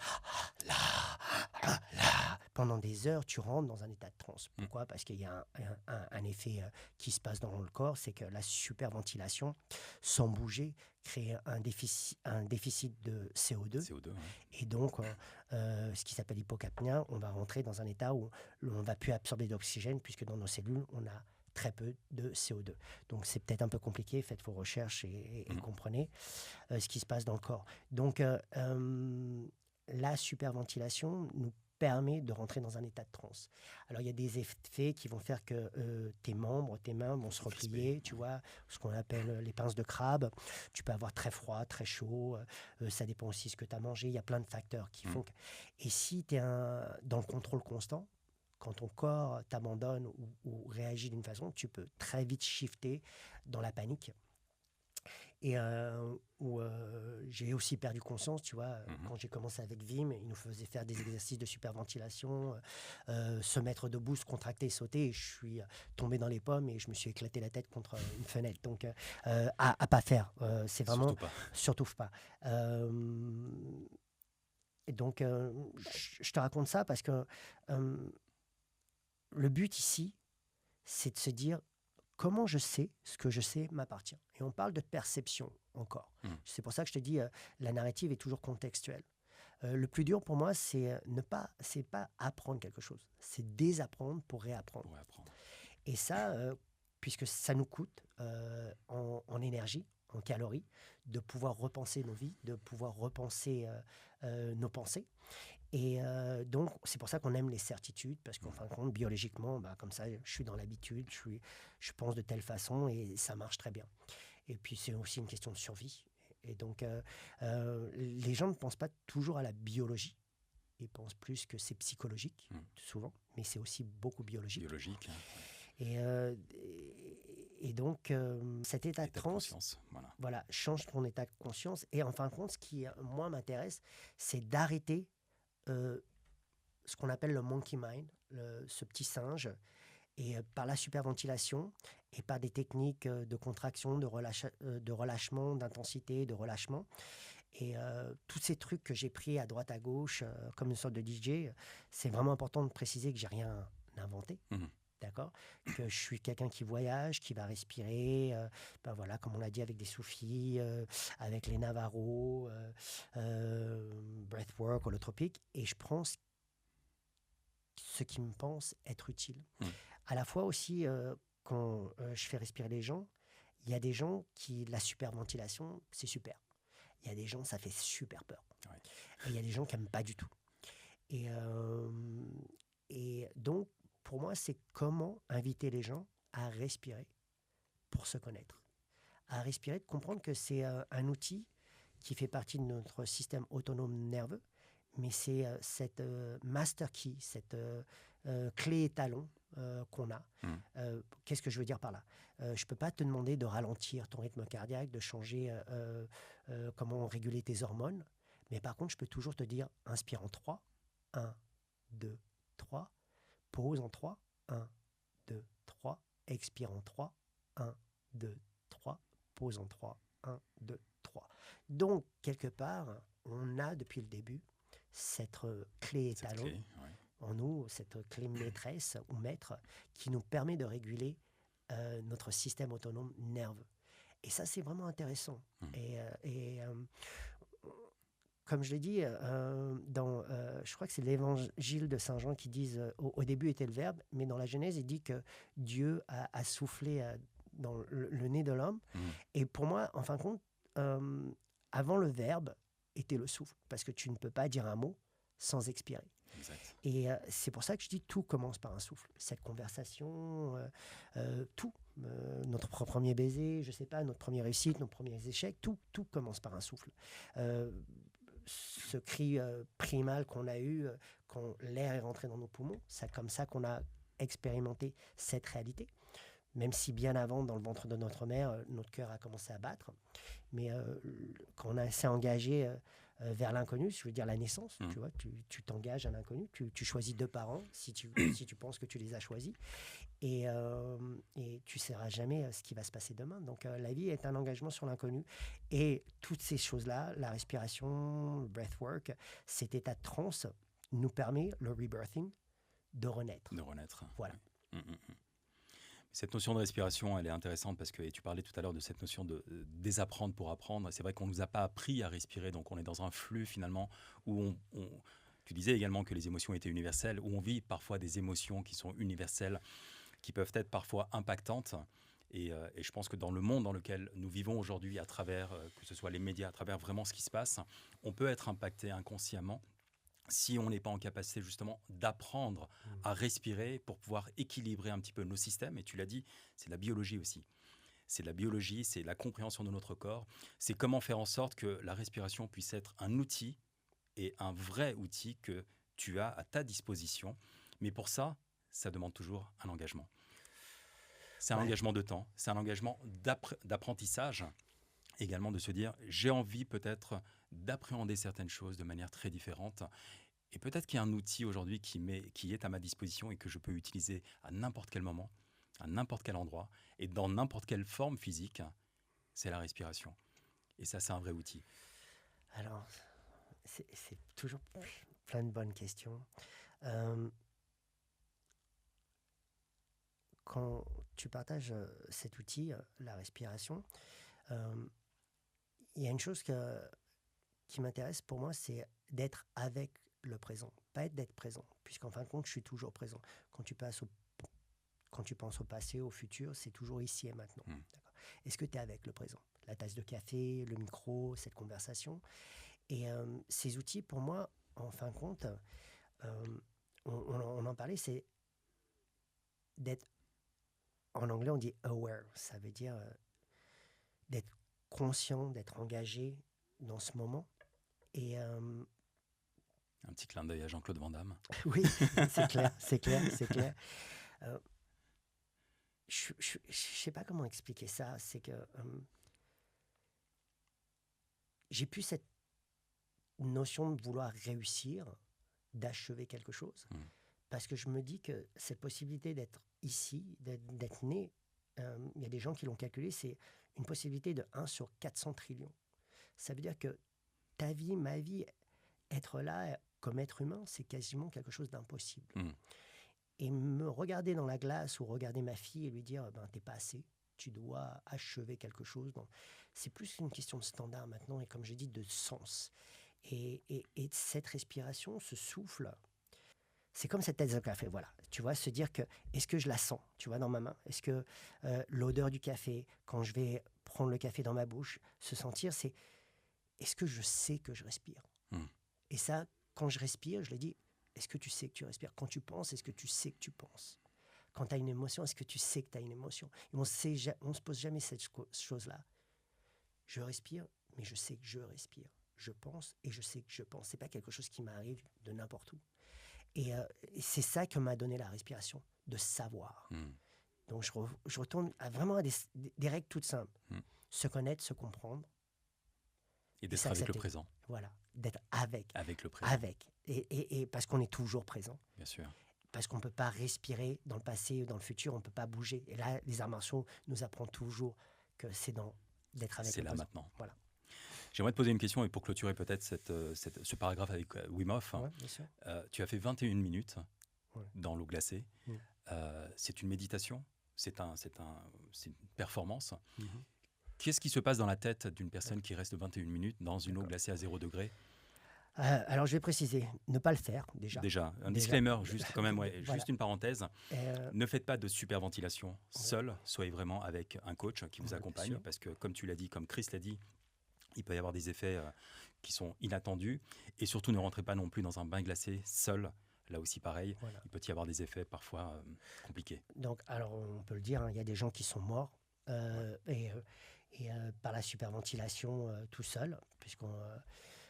pendant des heures, tu rentres dans un état de transe. Pourquoi? Parce qu'il y a un effet qui se passe dans le corps, c'est que la superventilation, sans bouger, crée un déficit de CO2. Et donc, ce qui s'appelle hypocapnie, on va rentrer dans un état où on ne va plus absorber d'oxygène, puisque dans nos cellules, on a très peu de CO2. Donc, c'est peut-être un peu compliqué. Faites vos recherches et comprenez ce qui se passe dans le corps. Donc, la superventilation nous permet de rentrer dans un état de transe. Alors, il y a des effets qui vont faire que tes mains vont se replier, tu vois, ce qu'on appelle les pinces de crabe. Tu peux avoir très froid, très chaud. Ça dépend aussi de ce que tu as mangé. Il y a plein de facteurs qui font que... Et si tu es dans le contrôle constant, quand ton corps t'abandonne ou réagit d'une façon, tu peux très vite shifter dans la panique. Et j'ai aussi perdu conscience, tu vois, quand j'ai commencé avec Wim, il nous faisait faire des exercices de superventilation, se mettre debout, se contracter, sauter, et je suis tombé dans les pommes et je me suis éclaté la tête contre une fenêtre. Donc, à pas faire, c'est vraiment... Surtout pas. Et donc, je te raconte ça parce que le but ici, c'est de se dire comment je sais ce que je sais m'appartient. Et on parle de perception encore. C'est pour ça que je te dis, la narrative est toujours contextuelle. Le plus dur pour moi, c'est pas apprendre quelque chose, c'est désapprendre pour réapprendre. Et ça, puisque ça nous coûte en énergie, en calories, de pouvoir repenser nos vies, de pouvoir repenser nos pensées. Et donc, c'est pour ça qu'on aime les certitudes, parce qu'en fin de compte, biologiquement, comme ça, je suis dans l'habitude, je pense de telle façon et ça marche très bien. Et puis, c'est aussi une question de survie. Et donc, les gens ne pensent pas toujours à la biologie. Ils pensent plus que c'est psychologique, souvent, mais c'est aussi beaucoup biologique. et donc, cet état de transe, conscience, voilà. voilà, change ton état de conscience. Et en fin de compte, ce qui, moi, m'intéresse, c'est d'arrêter ce qu'on appelle le monkey mind, ce petit singe, et par la superventilation et par des techniques de contraction, de relâchement, d'intensité, de relâchement. Et tous ces trucs que j'ai pris à droite, à gauche, comme une sorte de DJ, c'est vraiment important de préciser que j'ai rien inventé. D'accord. Que je suis quelqu'un qui voyage, qui va respirer, ben voilà, comme on l'a dit, avec des soufis, avec les Navarros, breathwork, holotropique, et je prends ce qui me pense être utile. À la fois aussi, quand je fais respirer les gens, il y a des gens qui, la superventilation, c'est super. Il y a des gens, ça fait super peur. Ouais. Et il y a des gens qui n'aiment pas du tout. Et donc, pour moi, c'est comment inviter les gens à respirer pour se connaître. À respirer, de comprendre que c'est un outil qui fait partie de notre système autonome nerveux, mais c'est cette master key, cette clé étalon qu'on a. Qu'est-ce que je veux dire par là? Je ne peux pas te demander de ralentir ton rythme cardiaque, de changer comment réguler tes hormones, mais par contre, je peux toujours te dire, inspire en 3, 1, 2, 3, pause en 3, 1, 2, 3, expire en 3, 1, 2, 3, pause en 3, 1, 2, 3. Donc, quelque part, on a depuis le début cette clé étalon en nous, cette clé maîtresse ou maître qui nous permet de réguler notre système autonome nerveux. Et ça, c'est vraiment intéressant. Et comme je l'ai dit, je crois que c'est l'évangile de Saint Jean qui dit au début était le Verbe, mais dans la Genèse, il dit que Dieu a soufflé dans le nez de l'homme. Et pour moi, en fin de compte, avant le Verbe était le souffle, parce que tu ne peux pas dire un mot sans expirer. Exact. Et c'est pour ça que je dis tout commence par un souffle. Cette conversation, tout. Notre premier baiser, je ne sais pas, notre première réussite, nos premiers échecs, tout commence par un souffle. Ce cri primal qu'on a eu quand l'air est rentré dans nos poumons, c'est comme ça qu'on a expérimenté cette réalité. Même si bien avant, dans le ventre de notre mère, notre cœur a commencé à battre. Mais quand on s'est engagé vers l'inconnu, je veux dire la naissance, tu vois, tu t'engages à l'inconnu, tu choisis 2 parents si tu penses que tu les as choisis, et tu ne sauras jamais ce qui va se passer demain. Donc la vie est un engagement sur l'inconnu, et toutes ces choses-là, la respiration, le breathwork, cet état de transe nous permet, le rebirthing, de renaître. Voilà. Cette notion de respiration, elle est intéressante parce que, et tu parlais tout à l'heure de cette notion de désapprendre pour apprendre. C'est vrai qu'on ne nous a pas appris à respirer, donc on est dans un flux finalement où tu disais également que les émotions étaient universelles, où on vit parfois des émotions qui sont universelles, qui peuvent être parfois impactantes. Et je pense que dans le monde dans lequel nous vivons aujourd'hui, à travers, que ce soit les médias, à travers vraiment ce qui se passe, on peut être impacté inconsciemment si on n'est pas en capacité justement d'apprendre à respirer pour pouvoir équilibrer un petit peu nos systèmes. Et tu l'as dit, c'est la biologie aussi. C'est la biologie, c'est la compréhension de notre corps. C'est comment faire en sorte que la respiration puisse être un outil, et un vrai outil que tu as à ta disposition. Mais pour ça, ça demande toujours un engagement. C'est un engagement de temps, c'est un engagement d'apprentissage. Également de se dire, j'ai envie peut-être d'appréhender certaines choses de manière très différente. Et peut-être qu'il y a un outil aujourd'hui qui est à ma disposition et que je peux utiliser à n'importe quel moment, à n'importe quel endroit et dans n'importe quelle forme physique, c'est la respiration. Et ça, c'est un vrai outil. Alors, c'est toujours plein de bonnes questions. Quand tu partages cet outil, la respiration, il y a une chose qui m'intéresse pour moi, c'est d'être avec le présent, pas d'être présent, puisqu'en fin de compte, je suis toujours présent. Quand tu penses au passé, au futur, c'est toujours ici et maintenant. D'accord. Est-ce que tu es avec le présent? La tasse de café, le micro, cette conversation. Et ces outils, pour moi, en fin de compte, on en parlait, c'est d'être, en anglais on dit aware, ça veut dire d'être conscient, d'être engagé dans ce moment. Et un petit clin d'œil à Jean-Claude Van Damme. Oui, c'est clair. je sais pas comment expliquer ça. C'est que j'ai plus cette notion de vouloir réussir, d'achever quelque chose, parce que je me dis que cette possibilité d'être ici, d'être né, il y a des gens qui l'ont calculé, c'est une possibilité de 1 sur 400 trillions. Ça veut dire que ta vie, ma vie, être là comme être humain, c'est quasiment quelque chose d'impossible. Et me regarder dans la glace ou regarder ma fille et lui dire ben, t'es pas assez, tu dois achever quelque chose. C'est plus une question de standard maintenant et comme j'ai dit, de sens. Et cette respiration, ce souffle, c'est comme cette tasse de café, voilà. Tu vois, se dire que, est-ce que je la sens, tu vois, dans ma main? Est-ce que l'odeur du café, quand je vais prendre le café dans ma bouche, se sentir, c'est, est-ce que je sais que je respire? Et ça, quand je respire, je le dis, est-ce que tu sais que tu respires? Quand tu penses, est-ce que tu sais que tu penses? Quand tu as une émotion, est-ce que tu sais que tu as une émotion? Et on se pose jamais cette chose-là. Je respire, mais je sais que je respire. Je pense et je sais que je pense. C'est pas quelque chose qui m'arrive de n'importe où. Et c'est ça que m'a donné la respiration, de savoir. Donc je retourne vraiment à des règles toutes simples. Se connaître, se comprendre. Et d'être avec le présent. Voilà, d'être avec. Avec le présent. Avec. Et parce qu'on est toujours présent. Bien sûr. Parce qu'on ne peut pas respirer dans le passé ou dans le futur, on ne peut pas bouger. Et là, les arts martiaux nous apprennent toujours que c'est d'être avec le présent. C'est là maintenant. Voilà. J'aimerais te poser une question et pour clôturer peut-être ce paragraphe avec Wim Hof. Ouais, bien sûr. Tu as fait 21 minutes dans l'eau glacée. C'est une méditation, c'est une performance. Qu'est-ce qui se passe dans la tête d'une personne qui reste 21 minutes dans une eau glacée à 0 degré? Alors, je vais préciser, ne pas le faire, déjà. Déjà, un disclaimer, juste quand même, voilà. juste une parenthèse. Ne faites pas de superventilation seul, soyez vraiment avec un coach qui vous accompagne, parce que comme tu l'as dit, comme Chris l'a dit, il peut y avoir des effets qui sont inattendus. Et surtout, ne rentrez pas non plus dans un bain glacé seul. Là aussi, pareil, il peut y avoir des effets parfois compliqués. Donc, alors, on peut le dire, il y a des gens qui sont morts par la superventilation tout seul, puisqu'on...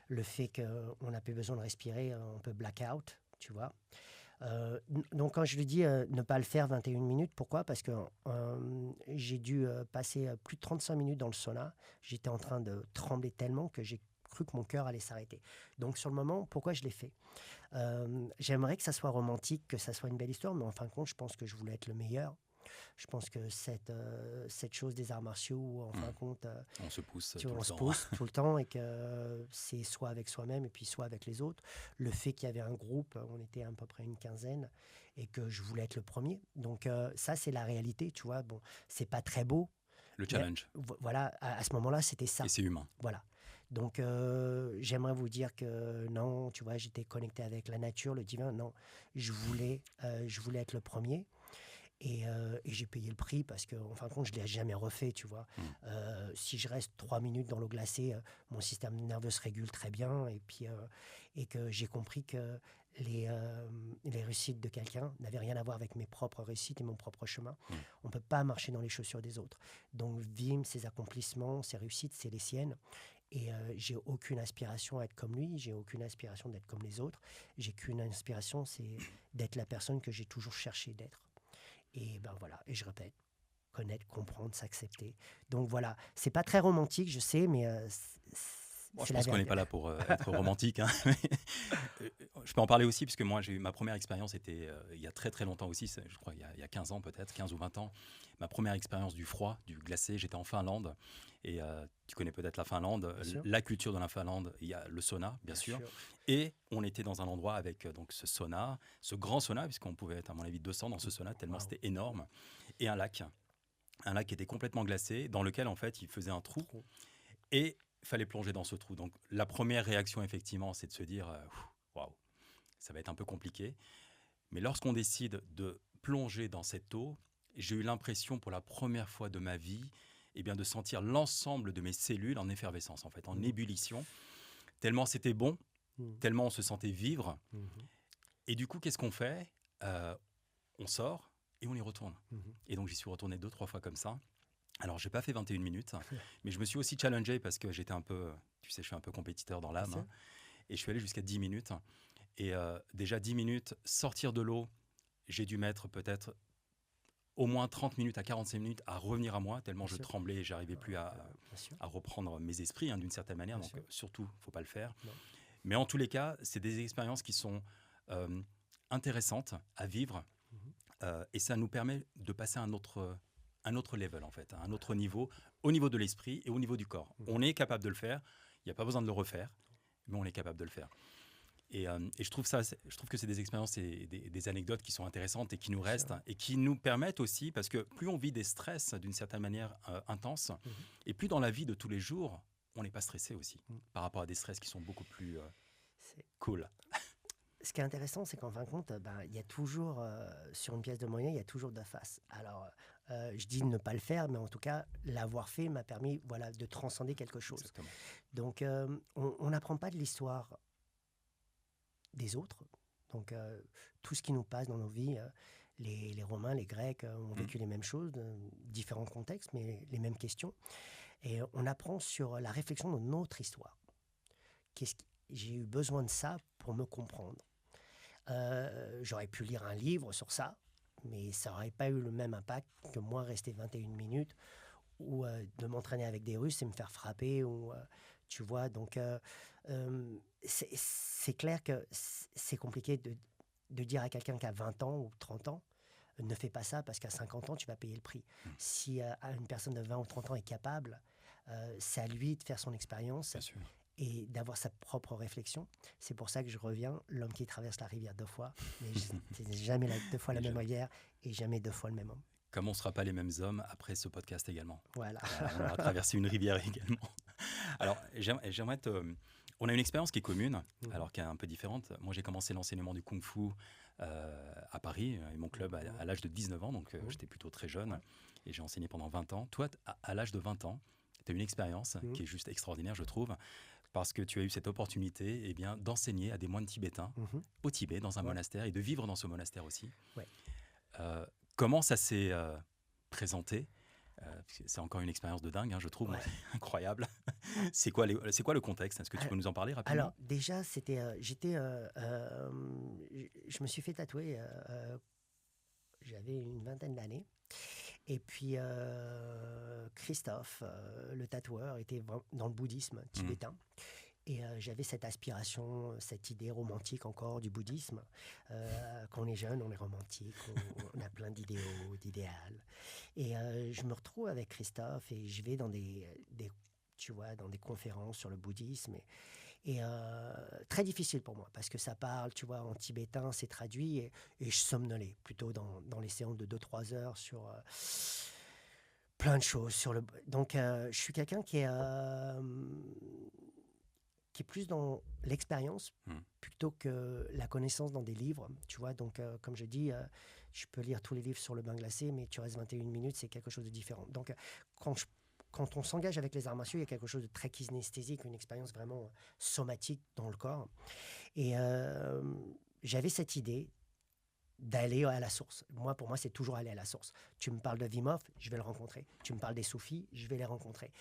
le fait qu'on n'a plus besoin de respirer, on peut black out, tu vois. Donc quand je lui dis ne pas le faire 21 minutes, pourquoi? Parce que j'ai dû passer plus de 35 minutes dans le sauna. J'étais en train de trembler tellement que j'ai cru que mon cœur allait s'arrêter. Donc sur le moment, pourquoi je l'ai fait? J'aimerais que ça soit romantique, que ça soit une belle histoire, mais en fin de compte, je pense que je voulais être le meilleur. Je pense que cette chose des arts martiaux, où en fin de compte, on se pousse tout le temps et que c'est soit avec soi-même et puis soit avec les autres. Le fait qu'il y avait un groupe, on était à peu près une quinzaine et que je voulais être le premier. Donc ça, c'est la réalité, tu vois. Bon, c'est pas très beau. Le challenge. Voilà, à ce moment-là, c'était ça. Et c'est humain. Voilà. Donc j'aimerais vous dire que non, tu vois, j'étais connecté avec la nature, le divin. Non, je voulais être le premier. Et j'ai payé le prix parce qu'en fin de compte, je ne l'ai jamais refait, tu vois. Si je reste 3 minutes dans l'eau glacée, mon système nerveux se régule très bien. Et que j'ai compris que les réussites de quelqu'un n'avaient rien à voir avec mes propres réussites et mon propre chemin. On ne peut pas marcher dans les chaussures des autres. Donc, Wim, ses accomplissements, ses réussites, c'est les siennes. Et j'ai aucune aspiration à être comme lui, j'ai aucune aspiration d'être comme les autres. J'ai qu'une aspiration, c'est d'être la personne que j'ai toujours cherché d'être. Et ben voilà, et je répète, connaître, comprendre, s'accepter. Donc voilà, c'est pas très romantique, je sais, mais bon, je pense qu'on n'est pas là pour être romantique. Hein. Je peux en parler aussi, puisque moi, j'ai eu ma première expérience, était il y a très très longtemps aussi, je crois il y a 15 ans peut-être, 15 ou 20 ans. Ma première expérience du froid, du glacé, j'étais en Finlande. Et tu connais peut-être la Finlande. La culture de la Finlande, il y a le sauna, bien sûr. Et on était dans un endroit avec donc ce sauna, ce grand sauna, puisqu'on pouvait être à mon avis 200 dans ce sauna, tellement c'était énorme. Et un lac qui était complètement glacé, dans lequel en fait il faisait un trou. Et il fallait plonger dans ce trou. Donc la première réaction effectivement, c'est de se dire waouh, ça va être un peu compliqué. Mais lorsqu'on décide de plonger dans cette eau, j'ai eu l'impression pour la première fois de ma vie de sentir l'ensemble de mes cellules en effervescence, en fait, en ébullition. Tellement c'était bon, tellement on se sentait vivre. Et du coup, qu'est-ce qu'on fait? On sort et on y retourne. Et donc, j'y suis retourné 2-3 fois comme ça. Alors, je n'ai pas fait 21 minutes, mais je me suis aussi challengé parce que j'étais un peu, tu sais, je suis un peu compétiteur dans l'âme. Hein, et je suis allé jusqu'à 10 minutes. Et déjà 10 minutes, sortir de l'eau, j'ai dû mettre peut-être au moins 30 minutes à 45 minutes à revenir à moi, tellement Bien je sûr. tremblais et j'arrivais plus Bien sûr. à reprendre mes esprits d'une certaine manière. Bien Donc, sûr. surtout, il ne faut pas le faire. Non. Mais en tous les cas, c'est des expériences qui sont intéressantes à vivre Mhm. et ça nous permet de passer à un autre level, en fait, à un autre niveau, au niveau de l'esprit et au niveau du corps. Mhm. On est capable de le faire, il n'y a pas besoin de le refaire, mais on est capable de le faire. Et je trouve que c'est des expériences et des anecdotes qui sont intéressantes et qui nous Bien restent sûr. et qui nous permettent aussi, parce que plus on vit des stress d'une certaine manière intense, Mhm. et plus dans la vie de tous les jours, on n'est pas stressé aussi Mhm. par rapport à des stress qui sont beaucoup plus C'est- cool. Ce qui est intéressant, c'est qu'en fin de compte, il y a toujours, sur une pièce de monnaie, il y a toujours deux faces. Alors, je dis de ne pas le faire, mais en tout cas, l'avoir fait m'a permis, voilà, de transcender quelque chose. Exactement. Donc, on n'apprend pas de l'histoire des autres. Donc, tout ce qui nous passe dans nos vies, les Romains, les Grecs ont vécu les mêmes choses, différents contextes, mais les mêmes questions. Et on apprend sur la réflexion de notre histoire. J'ai eu besoin de ça pour me comprendre. J'aurais pu lire un livre sur ça, mais ça n'aurait pas eu le même impact que moi rester 21 minutes ou de m'entraîner avec des Russes et me faire frapper. Ou, tu vois, donc c'est clair que c'est compliqué de dire à quelqu'un qui a 20 ans ou 30 ans, ne fais pas ça parce qu'à 50 ans, tu vas payer le prix. Si une personne de 20 ou 30 ans est capable, c'est à lui de faire son expérience Bien sûr. et d'avoir sa propre réflexion. C'est pour ça que je reviens, l'homme qui traverse la rivière deux fois, mais c'est jamais deux fois la même rivière et jamais deux fois le même homme. Comme on ne sera pas les mêmes hommes après ce podcast également. Voilà. On aura traversé une rivière également. Alors, j'aimerais on a une expérience qui est commune, alors qui est un peu différente. Moi, j'ai commencé l'enseignement du Kung Fu à Paris, et mon club à l'âge de 19 ans, donc j'étais plutôt très jeune, et j'ai enseigné pendant 20 ans. Toi, à l'âge de 20 ans, tu as une expérience qui est juste extraordinaire, je trouve, parce que tu as eu cette opportunité d'enseigner à des moines tibétains au Tibet, dans un monastère, et de vivre dans ce monastère aussi. Ouais. Comment ça s'est présenté? C'est encore une expérience de dingue, je trouve, incroyable. C'est quoi le contexte? Est-ce que tu peux nous en parler rapidement? Alors, déjà, je me suis fait tatouer, j'avais une vingtaine d'années. Et puis, Christophe, le tatoueur, était dans le bouddhisme tibétain. Et j'avais cette aspiration, cette idée romantique encore du bouddhisme. Quand on est jeune, on est romantique, on a plein d'idéaux, d'idéal. Et je me retrouve avec Christophe et je vais dans dans des conférences sur le bouddhisme. Et très difficile pour moi parce que ça parle, tu vois, en tibétain, c'est traduit et je somnolais plutôt dans les séances de 2-3 heures sur plein de choses. Donc, je suis quelqu'un qui est plus dans l'expérience plutôt que la connaissance dans des livres, tu vois. Donc, comme je dis, je peux lire tous les livres sur le bain glacé, mais tu restes 21 minutes, c'est quelque chose de différent. Donc, quand on s'engage avec les arts martiaux, il y a quelque chose de très kinesthésique, une expérience vraiment somatique dans le corps. Et j'avais cette idée d'aller à la source. Pour moi, c'est toujours aller à la source. Tu me parles de Wim Hof, je vais le rencontrer. Tu me parles des soufis, je vais les rencontrer.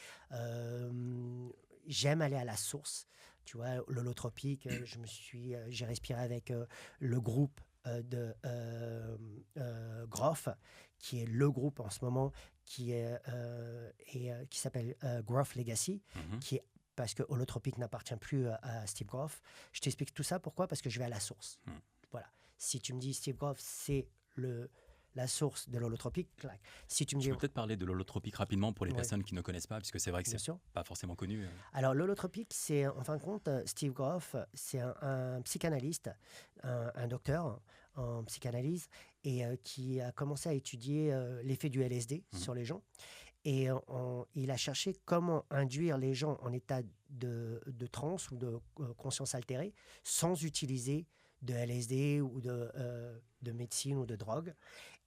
J'aime aller à la source. Tu vois, l'holotropique, j'ai respiré avec le groupe de Groff, qui est le groupe en ce moment qui s'appelle Groff Legacy, qui est parce que holotropique n'appartient plus à Steve Groff. Je t'explique tout ça, pourquoi? Parce que je vais à la source. Voilà. Si tu me dis Steve Groff, c'est la source de l'holotropique, clac. Si tu me dis... peux peut-être parler de l'holotropique rapidement pour les personnes qui ne connaissent pas, puisque c'est vrai que c'est pas forcément connu. Alors, l'holotropique, c'est, en fin de compte, Steve Groff, c'est un psychanalyste, un docteur en psychanalyse, et qui a commencé à étudier l'effet du LSD sur les gens. Et il a cherché comment induire les gens en état de transe ou de conscience altérée sans utiliser de LSD ou de médecine ou de drogue.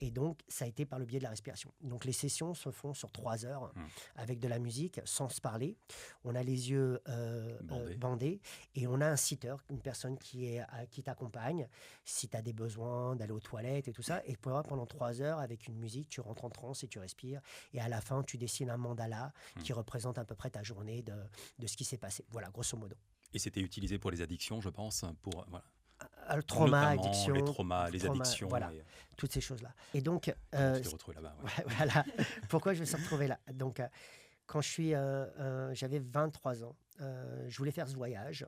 Et donc, ça a été par le biais de la respiration. Donc, les sessions se font sur 3 heures avec de la musique, sans se parler. On a les yeux bandés et on a un sitter, une personne qui t'accompagne si tu as des besoins d'aller aux toilettes et tout ça. Et pendant 3 heures, avec une musique, tu rentres en transe et tu respires. Et à la fin, tu dessines un mandala qui représente à peu près ta journée de ce qui s'est passé. Voilà, grosso modo. Et c'était utilisé pour les addictions, je pense, pour... Voilà. le trauma, Notamment addiction. les traumas, les addictions. Voilà, toutes ces choses-là. Et donc, comment tu t'es retrouvé là-bas. voilà, pourquoi je me suis retrouvé là. Donc, quand j'avais 23 ans, je voulais faire ce voyage.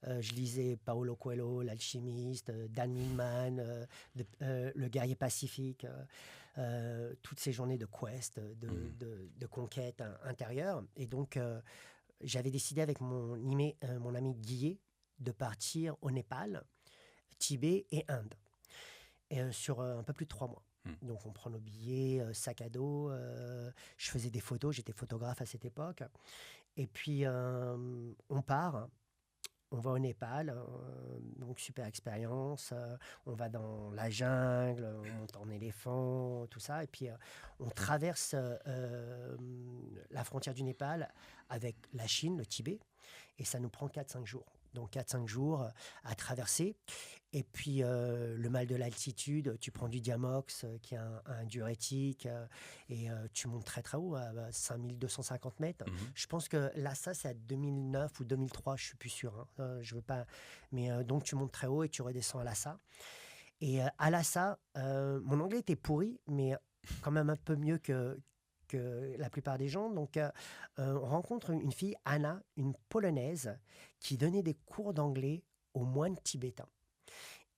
Je lisais Paulo Coelho, l'alchimiste, Dan Millman, le guerrier pacifique, toutes ces journées de quest, de conquête intérieure. Et donc, j'avais décidé avec mon ami Guillet de partir au Népal, Tibet et Inde, sur un peu plus de 3 mois. Donc on prend nos billets, sac à dos, je faisais des photos, j'étais photographe à cette époque. Et puis on part, on va au Népal, donc super expérience, on va dans la jungle, on monte en éléphant, tout ça. Et puis on traverse la frontière du Népal avec la Chine, le Tibet, et ça nous prend 4-5 jours. Donc 4-5 jours à traverser. Et puis le mal de l'altitude, tu prends du Diamox, qui est un diurétique, et tu montes très très haut, à 5250 mètres. Je pense que Lhasa, c'est à 2009 ou 2003, je suis plus sûr. Je veux pas. Mais donc tu montes très haut et tu redescends à Lhasa. Et à Lhasa, mon anglais était pourri, mais quand même un peu mieux que la plupart des gens. Donc, on rencontre une fille, Anna, une Polonaise, qui donnait des cours d'anglais aux moines tibétains.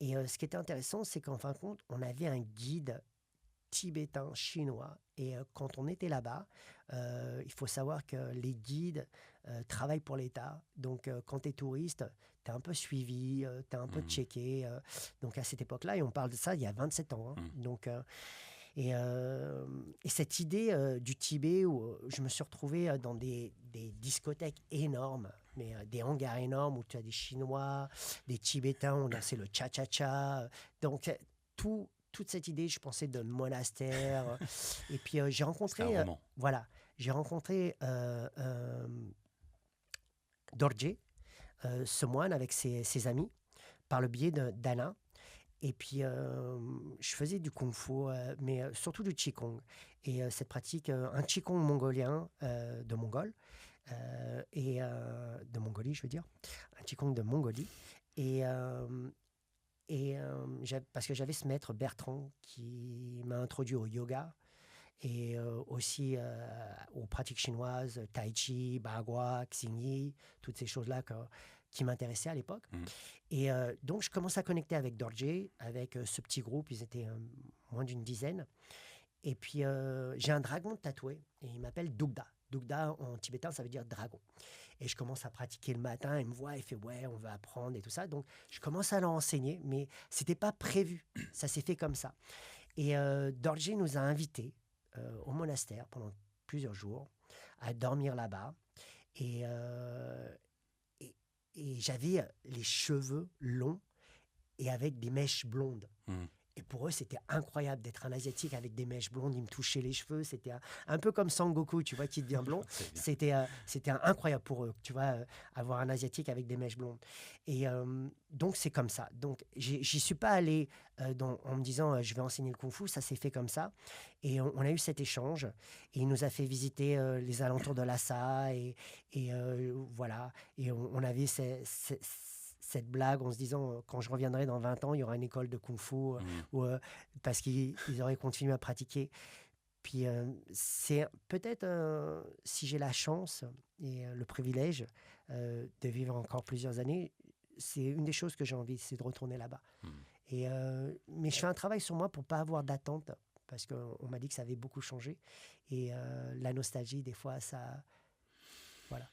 Et ce qui était intéressant, c'est qu'en fin de compte, on avait un guide tibétain chinois. Et quand on était là-bas, il faut savoir que les guides travaillent pour l'État. Donc, quand tu es touriste, tu es un peu suivi, tu es un peu checké. Donc, à cette époque-là, et on parle de ça il y a 27 ans. Donc, et cette idée du Tibet, où je me suis retrouvé dans des discothèques énormes, mais des hangars énormes où tu as des Chinois, des Tibétains, on dansait le cha-cha-cha. Donc, toute cette idée, je pensais de monastère. Et puis, j'ai rencontré... voilà, j'ai rencontré Dorje, ce moine avec ses amis, par le biais d'Anna. Et puis, je faisais du kung-fu, mais surtout du qigong. Et cette pratique, un qigong mongolien de Mongol, et de Mongolie, je veux dire, un qigong de Mongolie. Et parce que j'avais ce maître Bertrand qui m'a introduit au yoga et aussi aux pratiques chinoises, tai chi, bagua, xingyi, toutes ces choses-là qui m'intéressaient à l'époque. Et donc, je commence à connecter avec Dorje, avec ce petit groupe, ils étaient moins d'une dizaine. Et puis, j'ai un dragon tatoué, et il m'appelle Dugda. Dugda, en tibétain, ça veut dire dragon. Et je commence à pratiquer le matin, il me voit, il fait « ouais, on veut apprendre » et tout ça. Donc, je commence à l'enseigner, mais ce n'était pas prévu, ça s'est fait comme ça. Et Dorje nous a invités au monastère pendant plusieurs jours, à dormir là-bas. Et j'avais les cheveux longs et avec des mèches blondes. Et pour eux, c'était incroyable d'être un Asiatique avec des mèches blondes. Ils me touchaient les cheveux. C'était un peu comme Sangoku, tu vois, qui devient blond. C'était incroyable pour eux, tu vois, avoir un Asiatique avec des mèches blondes. Et donc, c'est comme ça. Donc, j'y suis pas allé en me disant je vais enseigner le kung-fu. Ça s'est fait comme ça. Et on a eu cet échange. Et il nous a fait visiter les alentours de Lhasa. Et voilà. Et on avait cette blague en se disant quand je reviendrai dans 20 ans, il y aura une école de kung-fu parce qu'ils auraient continué à pratiquer. Puis c'est peut-être, si j'ai la chance et le privilège de vivre encore plusieurs années, c'est une des choses que j'ai envie, c'est de retourner là-bas. Mais je fais un travail sur moi pour ne pas avoir d'attente, parce qu'on m'a dit que ça avait beaucoup changé. Et la nostalgie, des fois, ça... Voilà.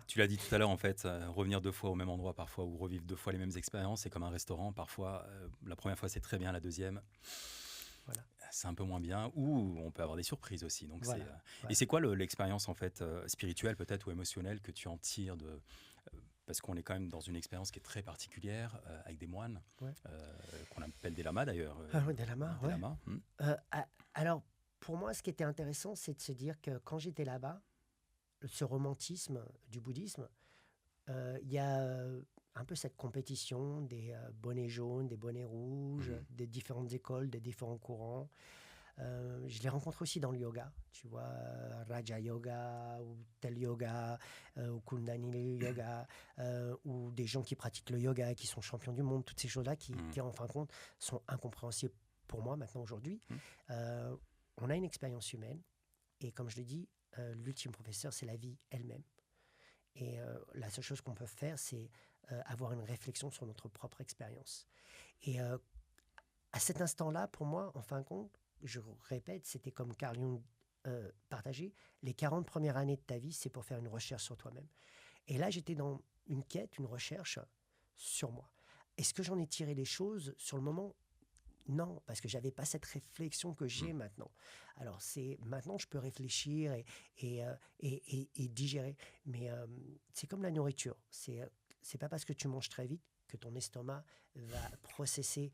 Tu l'as dit tout à l'heure, en fait, revenir 2 fois au même endroit parfois, ou revivre 2 fois les mêmes expériences, c'est comme un restaurant. Parfois, la première fois, c'est très bien, la deuxième, c'est un peu moins bien, ou on peut avoir des surprises aussi. Donc Et c'est quoi l'expérience en fait, spirituelle peut-être, ou émotionnelle, que tu en tires parce qu'on est quand même dans une expérience qui est très particulière, avec des moines, qu'on appelle des lamas d'ailleurs. Des lamas, des lamas. Alors, pour moi, ce qui était intéressant, c'est de se dire que quand j'étais là-bas, ce romantisme du bouddhisme, il y a un peu cette compétition des bonnets jaunes, des bonnets rouges, des différentes écoles, des différents courants. Je les rencontre aussi dans le yoga, tu vois, Raja Yoga ou tel yoga, ou Kundalini Yoga, ou des gens qui pratiquent le yoga, qui sont champions du monde, toutes ces choses-là qui en fin de compte, sont incompréhensibles pour moi maintenant aujourd'hui. On a une expérience humaine, et comme je l'ai dit, l'ultime professeur, c'est la vie elle-même. Et la seule chose qu'on peut faire, c'est avoir une réflexion sur notre propre expérience. Et à cet instant-là, pour moi, en fin de compte, je répète, c'était comme Carl Jung partageait, les 40 premières années de ta vie, c'est pour faire une recherche sur toi-même. Et là, j'étais dans une quête, une recherche sur moi. Est-ce que j'en ai tiré les choses sur le moment ? Non, parce que j'avais pas cette réflexion que j'ai maintenant. Alors maintenant je peux réfléchir et digérer, mais c'est comme la nourriture. C'est pas parce que tu manges très vite que ton estomac va processer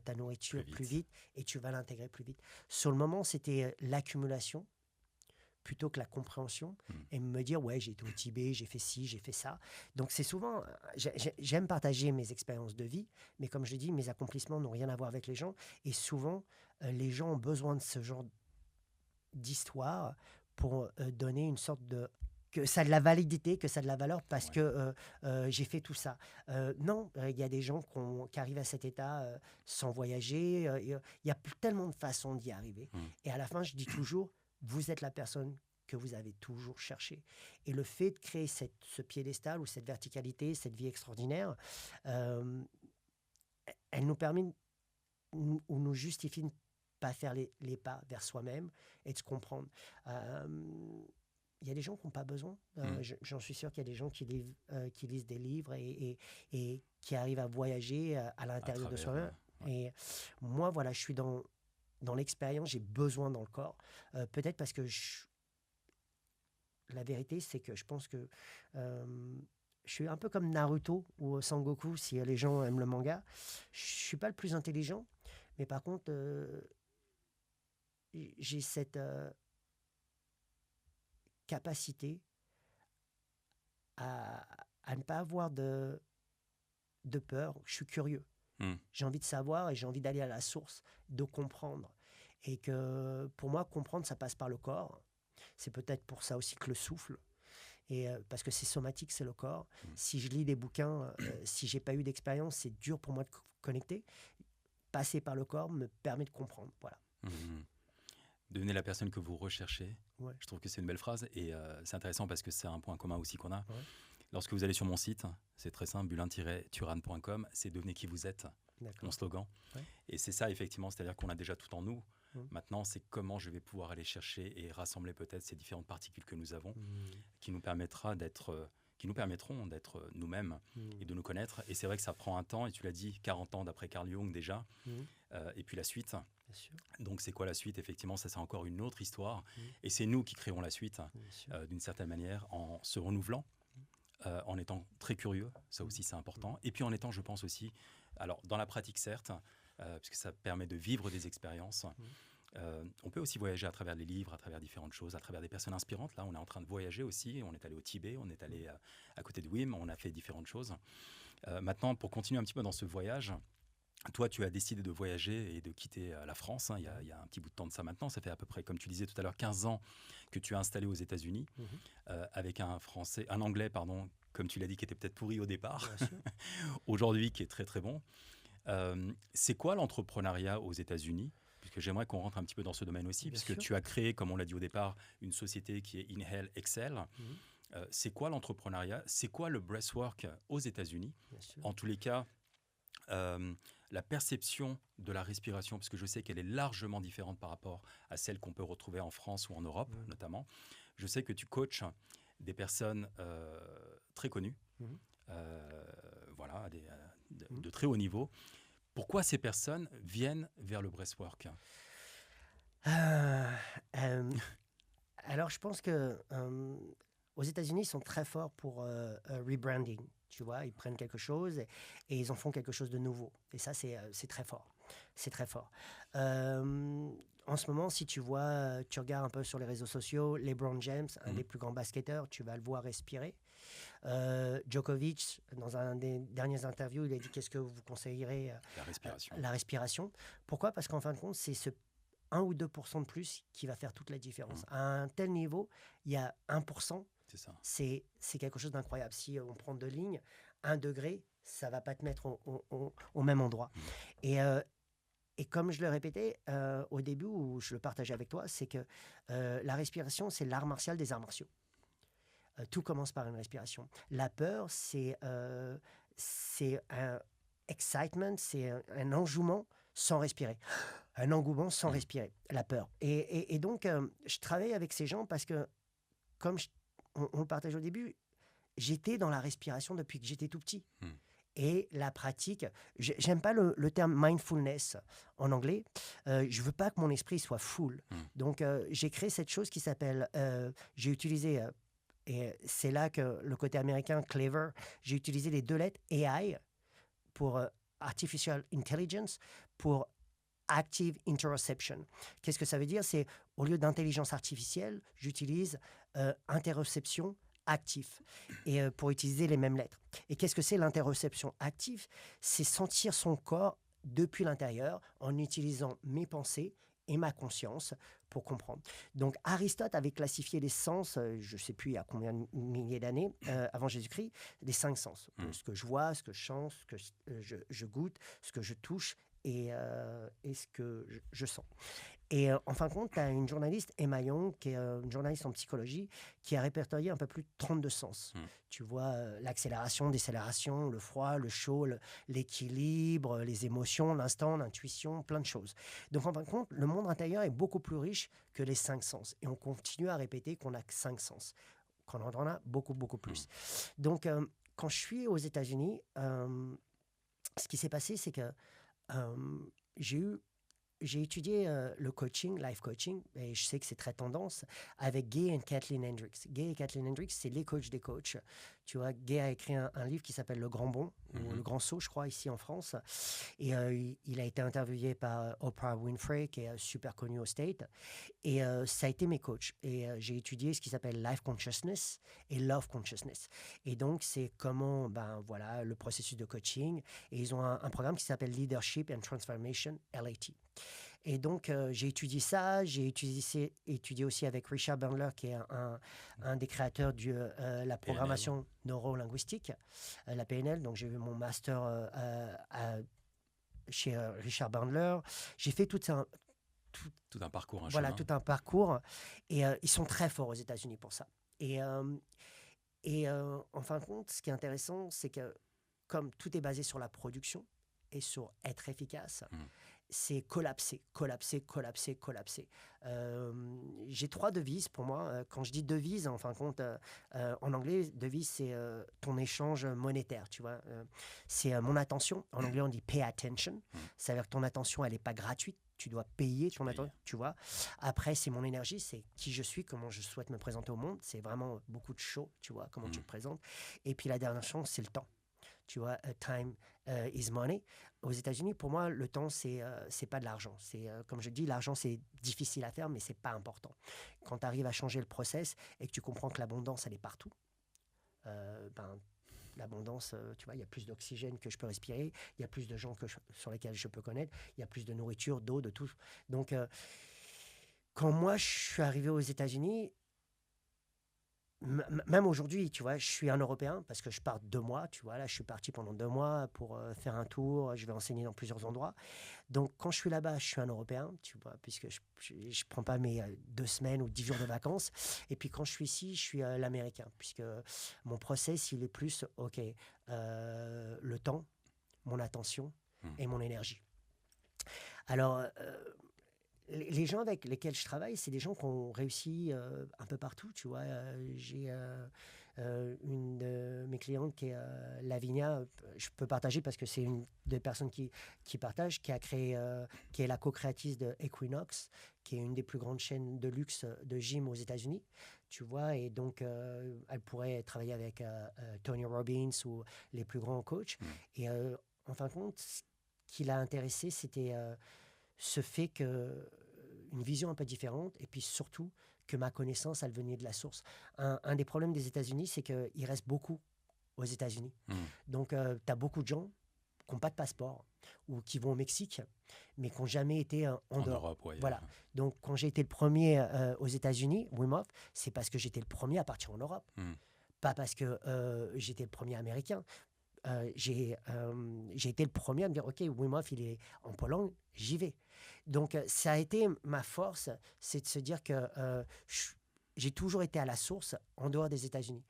ta nourriture plus vite et tu vas l'intégrer plus vite. Sur le moment, c'était l'accumulation plutôt que la compréhension, et me dire, ouais, j'ai été au Tibet, j'ai fait ci, j'ai fait ça. Donc c'est souvent, j'aime partager mes expériences de vie, mais comme je l'ai dit, mes accomplissements n'ont rien à voir avec les gens, et souvent, les gens ont besoin de ce genre d'histoire pour donner une sorte de... que ça a de la validité, que ça a de la valeur, parce que j'ai fait tout ça. Non, il y a des gens qui arrivent à cet état sans voyager. Il y a tellement de façons d'y arriver. Et à la fin, je dis toujours, vous êtes la personne que vous avez toujours cherché. Et le fait de créer ce piédestal ou cette verticalité, cette vie extraordinaire, elle nous permet ou nous justifie de ne pas faire les pas vers soi-même et de se comprendre. Il y a des gens qui n'ont pas besoin. J'en suis sûr qu'il y a des gens qui lisent des livres et qui arrivent à voyager à l'intérieur de soi-même. Et moi, voilà, je suis dans l'expérience, j'ai besoin dans le corps. Peut-être parce que la vérité, c'est que je pense que je suis un peu comme Naruto ou Sangoku, si les gens aiment le manga. Je ne suis pas le plus intelligent, mais par contre, j'ai cette capacité à ne pas avoir de peur. Je suis curieux. J'ai envie de savoir et j'ai envie d'aller à la source, de comprendre. Et que pour moi, comprendre, ça passe par le corps. C'est peut-être pour ça aussi que le souffle. Et parce que c'est somatique, c'est le corps. Si je lis des bouquins, si j'ai pas eu d'expérience, c'est dur pour moi de connecter. Passer par le corps me permet de comprendre. Voilà. Devenez la personne que vous recherchez. Je trouve que c'est une belle phrase. Et c'est intéressant parce que c'est un point commun aussi qu'on a. Lorsque vous allez sur mon site, c'est très simple, bulin-turan.com, c'est devenez qui vous êtes, mon slogan. Et c'est ça, effectivement, c'est-à-dire qu'on a déjà tout en nous. Maintenant, c'est comment je vais pouvoir aller chercher et rassembler peut-être ces différentes particules que nous avons, qui nous permettront d'être nous-mêmes et de nous connaître. Et c'est vrai que ça prend un temps, et tu l'as dit, 40 ans d'après Carl Jung déjà, et puis la suite. Donc c'est quoi la suite ? Effectivement, ça c'est encore une autre histoire, et c'est nous qui créons la suite, d'une certaine manière, en se renouvelant, en étant très curieux, ça aussi c'est important, et puis en étant, je pense aussi, alors dans la pratique certes, puisque ça permet de vivre des expériences. On peut aussi voyager à travers les livres, à travers différentes choses, à travers des personnes inspirantes. Là, on est en train de voyager aussi. On est allé au Tibet, on est allé à côté de Wim, on a fait différentes choses. Maintenant, pour continuer un petit peu dans ce voyage, toi, tu as décidé de voyager et de quitter la France. Il y a un petit bout de temps de ça maintenant. Ça fait à peu près, comme tu disais tout à l'heure, 15 ans que tu as installé aux États-Unis avec un anglais, pardon, comme tu l'as dit, qui était peut-être pourri au départ. Aujourd'hui, qui est très, très bon. C'est quoi l'entrepreneuriat aux États-Unis ? Puisque j'aimerais qu'on rentre un petit peu dans ce domaine aussi, puisque tu as créé, comme on l'a dit au départ, une société qui est Inhale Excel. C'est quoi l'entrepreneuriat ? C'est quoi le breathwork aux États-Unis ? En tous les cas, la perception de la respiration, parce que je sais qu'elle est largement différente par rapport à celle qu'on peut retrouver en France ou en Europe, notamment. Je sais que tu coaches des personnes très connues, voilà, de très haut niveau. Pourquoi ces personnes viennent vers le breathwork ? Alors, je pense que aux États-Unis, ils sont très forts pour rebranding. Tu vois, ils prennent quelque chose et ils en font quelque chose de nouveau. Et ça, c'est très fort. C'est très fort. En ce moment, si tu regardes un peu sur les réseaux sociaux, LeBron James, un des plus grands basketteurs, tu vas le voir respirer. Djokovic, dans un des dernières interviews, il a dit qu'est-ce que vous conseillerez ? La respiration. La respiration. Pourquoi ? Parce qu'en fin de compte, c'est 1 ou 2% de plus qui va faire toute la différence. À un tel niveau, il y a 1%. C'est ça. C'est quelque chose d'incroyable. Si on prend 2 lignes, 1 degré, ça ne va pas te mettre au même endroit. Et comme je le répétais au début, où je le partageais avec toi, c'est que la respiration, c'est l'art martial des arts martiaux. Tout commence par une respiration. La peur, c'est un excitement, c'est un enjouement sans respirer. Un engouement sans respirer, la peur. Et donc, je travaille avec ces gens parce que, comme on le partage au début, j'étais dans la respiration depuis que j'étais tout petit. Et la pratique, j'aime pas le terme mindfulness en anglais. Je veux pas que mon esprit soit full. Donc, j'ai créé cette chose qui s'appelle, j'ai utilisé, et c'est là que le côté américain, clever, j'ai utilisé les 2 lettres AI pour Artificial Intelligence, pour Active Interoception. Qu'est-ce que ça veut dire? C'est au lieu d'intelligence artificielle, j'utilise interoception actif et pour utiliser les mêmes lettres. Et qu'est-ce que c'est l'interoception active? C'est sentir son corps depuis l'intérieur en utilisant mes pensées et ma conscience pour comprendre. Donc Aristote avait classifié les sens, je ne sais plus il y a combien de milliers d'années avant Jésus-Christ, les 5 sens. Ce que je vois, ce que je sens, ce que je goûte, ce que je touche et ce que je sens. Et en fin de compte, tu as une journaliste, Emma Young, qui est une journaliste en psychologie, qui a répertorié un peu plus de 32 sens. Tu vois, l'accélération, décélération, le froid, le chaud, l'équilibre, les émotions, l'instant, l'intuition, plein de choses. Donc en fin de compte, le monde intérieur est beaucoup plus riche que les 5 sens. Et on continue à répéter qu'on n'a que 5 sens, qu'on en a beaucoup, beaucoup plus. Donc quand je suis aux États-Unis, ce qui s'est passé, c'est que j'ai étudié le coaching, life coaching, et je sais que c'est très tendance, avec Gay et Kathleen Hendricks. Gay et Kathleen Hendricks, c'est les coachs des coachs. Tu vois, Gay a écrit un livre qui s'appelle Le Grand Bond, ou Le Grand Saut, je crois, ici en France. Et il a été interviewé par Oprah Winfrey, qui est super connue au States. Et ça a été mes coachs. Et j'ai étudié ce qui s'appelle Life Consciousness et Love Consciousness. Et donc, c'est comment, voilà, le processus de coaching. Et ils ont un programme qui s'appelle Leadership and Transformation, LAT. Et donc, j'ai étudié ça. J'ai étudié aussi avec Richard Bandler, qui est un des créateurs de la programmation neuro-linguistique, la PNL. Donc, j'ai eu mon master chez Richard Bandler. J'ai fait tout un parcours. Voilà, tout un parcours. Et ils sont très forts aux États-Unis pour ça. Et en fin de compte, ce qui est intéressant, c'est que comme tout est basé sur la production et sur être efficace, c'est collapser. J'ai 3 devises pour moi. Quand je dis devise, en fin de compte, en anglais, devise, c'est ton échange monétaire, tu vois. C'est mon attention. En anglais, on dit pay attention. Ça veut dire que ton attention, elle n'est pas gratuite. Tu dois payer ton attention, tu vois. Après, c'est mon énergie, c'est qui je suis, comment je souhaite me présenter au monde. C'est vraiment beaucoup de show, tu vois, comment tu te présentes. Et puis, la dernière chose, c'est le temps. Tu vois, time is money. Aux États-Unis, pour moi, le temps, c'est pas de l'argent. C'est comme je dis, l'argent, c'est difficile à faire, mais c'est pas important. Quand tu arrives à changer le process et que tu comprends que l'abondance, elle est partout, l'abondance, tu vois, il y a plus d'oxygène que je peux respirer, il y a plus de gens sur lesquels je peux connaître, il y a plus de nourriture, d'eau, de tout. Donc, quand moi, je suis arrivé aux États-Unis, même aujourd'hui, tu vois, je suis un Européen parce que je pars 2 mois, tu vois, là, je suis parti pendant 2 mois pour faire un tour, je vais enseigner dans plusieurs endroits. Donc, quand je suis là-bas, je suis un Européen, tu vois, puisque je prends pas mes 2 semaines ou 10 jours de vacances. Et puis, quand je suis ici, je suis l'Américain, puisque mon process, il est plus, OK, le temps, mon attention et mon énergie. Alors, les gens avec lesquels je travaille, c'est des gens qui ont réussi un peu partout, tu vois. J'ai une de mes clientes qui est Lavinia, je peux partager parce que c'est une des personnes qui partage, qui a créé, qui est la co-créatrice de Equinox, qui est une des plus grandes chaînes de luxe de gym aux États-Unis, tu vois. Et donc, elle pourrait travailler avec Tony Robbins ou les plus grands coachs. Et en fin de compte, ce qui l'a intéressé, c'était ce fait que une vision un peu différente et puis surtout que ma connaissance, elle venait de la source. Un des problèmes des États-Unis, c'est qu'il reste beaucoup aux États-Unis. Donc, tu as beaucoup de gens n'ont pas de passeport ou qui vont au Mexique, mais qui n'ont jamais été en dehors. Europe, ouais. Voilà. Donc, quand j'ai été le premier aux États-Unis, Wim Hof, c'est parce que j'étais le premier à partir en Europe. Pas parce que j'étais le premier américain. J'ai été le premier à me dire, OK, Wim Hof, il est en Pologne, j'y vais. Donc, ça a été ma force, c'est de se dire que j'ai toujours été à la source en dehors des États-Unis.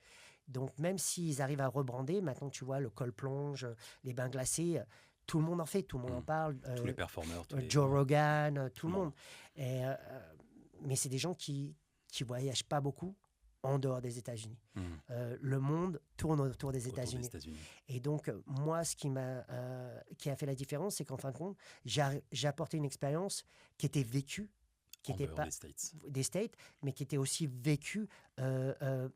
Donc, même s'ils arrivent à rebrander, maintenant, tu vois, le col plonge, les bains glacés, tout le monde en fait, tout le monde en parle. Tous les performeurs. Joe Rogan, tout le monde. Mais c'est des gens qui voyagent pas beaucoup en dehors des États-Unis. Le monde tourne autour des États-Unis. Et donc, moi, ce qui a fait la différence, c'est qu'en fin de compte, j'ai apporté une expérience qui était vécue, qui n'était pas des States, mais qui était aussi vécue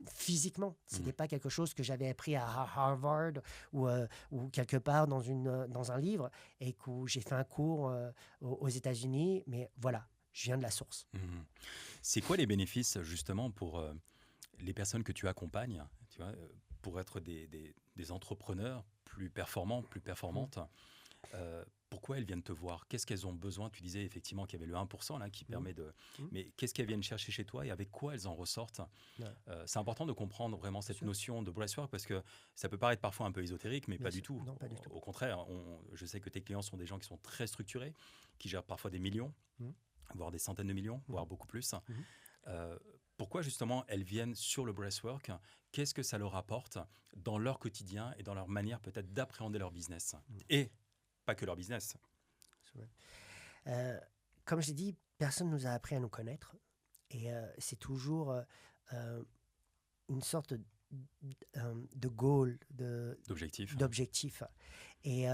physiquement. Ce n'était pas quelque chose que j'avais appris à Harvard ou quelque part dans un livre et où j'ai fait un cours aux États-Unis. Mais voilà, je viens de la source. C'est quoi les bénéfices, justement, pour les personnes que tu accompagnes, tu vois, pour être des entrepreneurs plus performants, plus performantes? Pourquoi elles viennent te voir? Qu'est-ce qu'elles ont besoin? Tu disais effectivement qu'il y avait le 1% là, qui permet de... Mais qu'est-ce qu'elles viennent chercher chez toi et avec quoi elles en ressortent? C'est important de comprendre vraiment cette notion de breathwork parce que ça peut paraître parfois un peu ésotérique, mais pas du tout. Non, pas du tout. Au contraire, je sais que tes clients sont des gens qui sont très structurés, qui gèrent parfois des millions, voire des centaines de millions, voire beaucoup plus. Pourquoi justement elles viennent sur le breathwork? Qu'est-ce que ça leur apporte dans leur quotidien et dans leur manière peut-être d'appréhender leur business? Et pas que leur business. Comme je l'ai dit, personne ne nous a appris à nous connaître. Et c'est toujours une sorte de goal, d'objectif. Et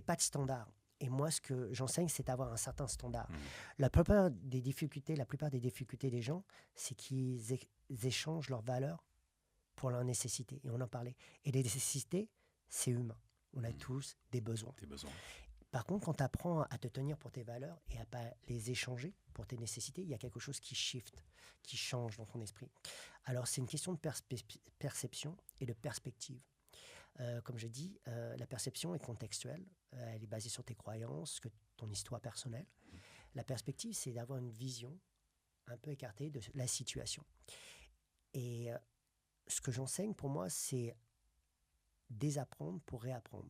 pas de standard. Et moi, ce que j'enseigne, c'est d'avoir un certain standard. La plupart des difficultés des gens, c'est qu'ils échangent leurs valeurs pour leurs nécessités. Et on en parlait. Et les nécessités, c'est humain. On a tous des besoins. Par contre, quand tu apprends à te tenir pour tes valeurs et à pas les échanger pour tes nécessités, il y a quelque chose qui shift, qui change dans ton esprit. Alors, c'est une question de perception et de perspective. Comme je dis, la perception est contextuelle. Elle est basée sur tes croyances, ton histoire personnelle. La perspective, c'est d'avoir une vision un peu écartée de la situation. Et ce que j'enseigne, pour moi, c'est désapprendre pour réapprendre.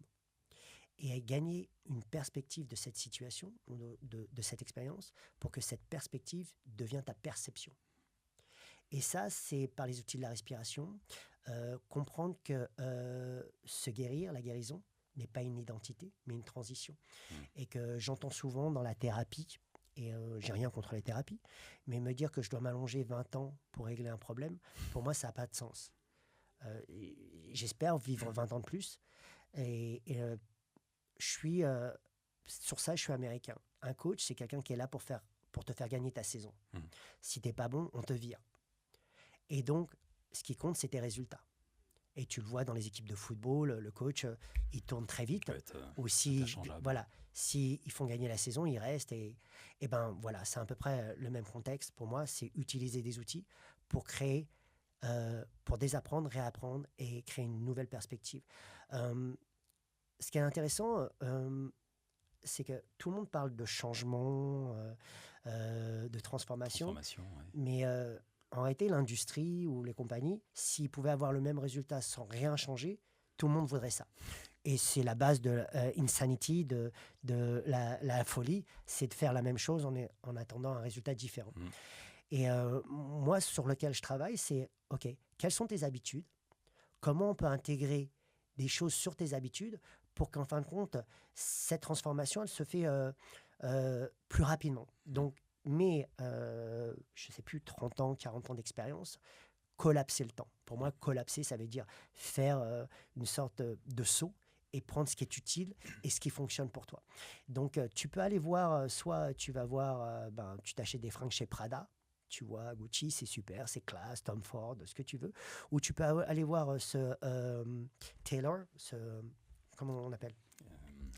Et gagner une perspective de cette situation, de cette expérience, pour que cette perspective devienne ta perception. Et ça, c'est par les outils de la respiration, comprendre que se guérir, la guérison, n'est pas une identité, mais une transition. Et que j'entends souvent dans la thérapie, et j'ai rien contre les thérapies, mais me dire que je dois m'allonger 20 ans pour régler un problème, pour moi, ça n'a pas de sens. J'espère vivre 20 ans de plus. Et sur ça, je suis américain. Un coach, c'est quelqu'un qui est là pour te faire gagner ta saison. Si t'es pas bon, on te vire. Et donc, ce qui compte, c'est tes résultats. Et tu le vois dans les équipes de football, le coach, il tourne très vite. Ou s'ils font gagner la saison, il reste. Et ben voilà, c'est à peu près le même contexte. Pour moi, c'est utiliser des outils pour créer, pour désapprendre, réapprendre et créer une nouvelle perspective. Ce qui est intéressant, c'est que tout le monde parle de changement, de transformation. Mais en réalité, l'industrie ou les compagnies, s'ils pouvaient avoir le même résultat sans rien changer, tout le monde voudrait ça. Et c'est la base de insanity, de la folie, c'est de faire la même chose en attendant un résultat différent. Et moi, sur lequel je travaille, c'est, OK, quelles sont tes habitudes? Comment on peut intégrer des choses sur tes habitudes pour qu'en fin de compte, cette transformation, elle se fait plus rapidement. Donc, je ne sais plus, 30 ans, 40 ans d'expérience, collapser le temps. Pour moi, collapser, ça veut dire faire une sorte de saut et prendre ce qui est utile et ce qui fonctionne pour toi. Donc, tu peux aller voir, soit tu vas voir, tu t'achètes des fringues chez Prada, tu vois, Gucci, c'est super, c'est classe, Tom Ford, ce que tu veux. Ou tu peux aller voir ce Taylor, comment on appelle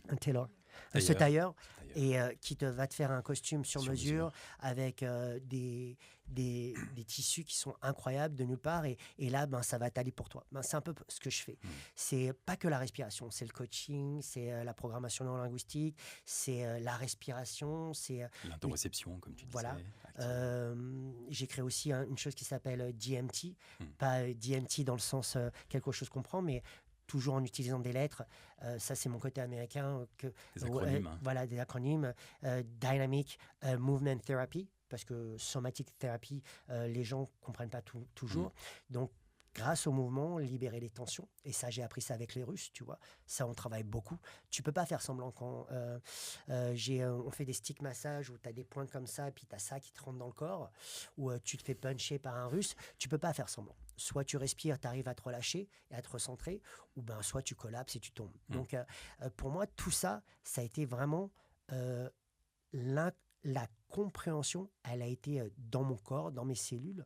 un tailor. ce tailleur, et qui va te faire un costume sur mesure avec des tissus qui sont incroyables de nulle part, et là, ça va t'aller pour toi. C'est un peu ce que je fais. C'est pas que la respiration, c'est le coaching, c'est la programmation neurolinguistique, c'est la respiration, c'est l'interoception, comme tu disais. Voilà. J'ai créé aussi une chose qui s'appelle DMT, pas DMT dans le sens quelque chose qu'on prend, mais toujours en utilisant des lettres. Ça, c'est mon côté américain. Des acronymes. Voilà, des acronymes. Dynamic Movement Therapy, parce que somatic therapy, les gens ne comprennent pas toujours. Donc, grâce au mouvement, libérer les tensions. Et ça, j'ai appris ça avec les Russes, tu vois. Ça, on travaille beaucoup. Tu peux pas faire semblant quand on fait des stick massages où tu as des points comme ça, et puis tu as ça qui te rentre dans le corps, ou tu te fais puncher par un Russe. Tu peux pas faire semblant. Soit tu respires, tu arrives à te relâcher et à te recentrer, ou soit tu collapses et tu tombes. Donc, pour moi, tout ça, ça a été vraiment la compréhension, elle a été dans mon corps, dans mes cellules.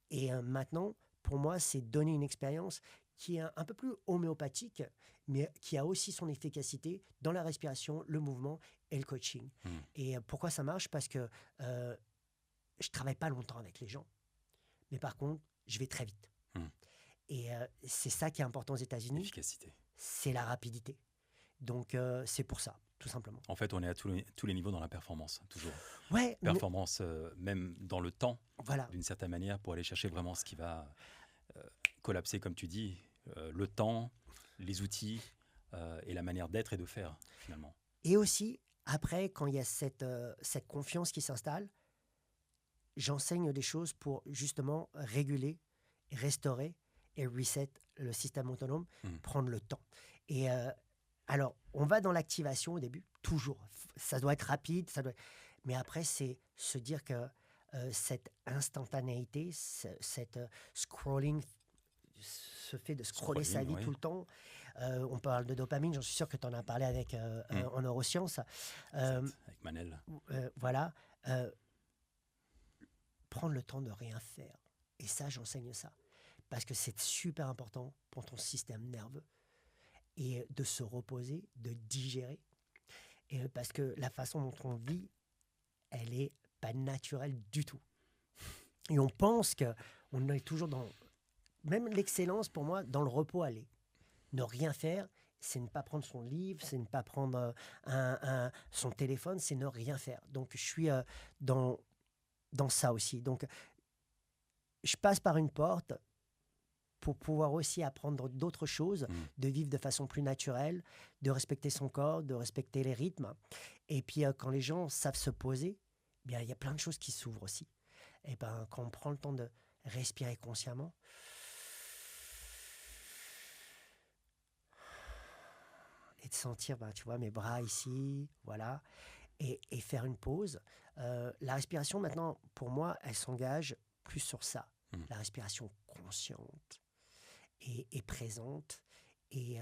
Et maintenant, pour moi, c'est donner une expérience qui est un peu plus homéopathique, mais qui a aussi son efficacité dans la respiration, le mouvement et le coaching. Et pourquoi ça marche? Parce que je travaille pas longtemps avec les gens, mais par contre, je vais très vite. Et c'est ça qui est important aux États-Unis. L'efficacité. C'est la rapidité. Donc, c'est pour ça, tout simplement. En fait, on est à tous les niveaux dans la performance, toujours. Ouais. Performance, même dans le temps, voilà. D'une certaine manière, pour aller chercher vraiment ce qui va collapser, comme tu dis, le temps, les outils et la manière d'être et de faire, finalement. Et aussi, après, quand il y a cette confiance qui s'installe, j'enseigne des choses pour justement réguler, restaurer et reset le système autonome, prendre le temps. Et alors, on va dans l'activation au début, toujours. Ça doit être rapide, mais après, c'est se dire que cette instantanéité, cette scrolling, ce fait de scroller sa vie tout le temps, on parle de dopamine, j'en suis sûr que tu en as parlé avec en neurosciences. Avec Manel. Voilà. Prendre le temps de rien faire. Et ça, j'enseigne ça. Parce que c'est super important pour ton système nerveux. Et de se reposer, de digérer. Et parce que la façon dont on vit, elle n'est pas naturelle du tout. Et on pense qu'on est toujours dans... Même l'excellence, pour moi, dans le repos, aller. Ne rien faire, c'est ne pas prendre son livre, c'est ne pas prendre son téléphone, c'est ne rien faire. Donc, je suis dans ça aussi. Donc, je passe par une porte pour pouvoir aussi apprendre d'autres choses, de vivre de façon plus naturelle, de respecter son corps, de respecter les rythmes. Et puis, quand les gens savent se poser, bien, il y a plein de choses qui s'ouvrent aussi. Et ben, quand on prend le temps de respirer consciemment, et de sentir, tu vois, mes bras ici, voilà, et faire une pause. La respiration, maintenant, pour moi, elle s'engage plus sur ça. La respiration consciente et présente, et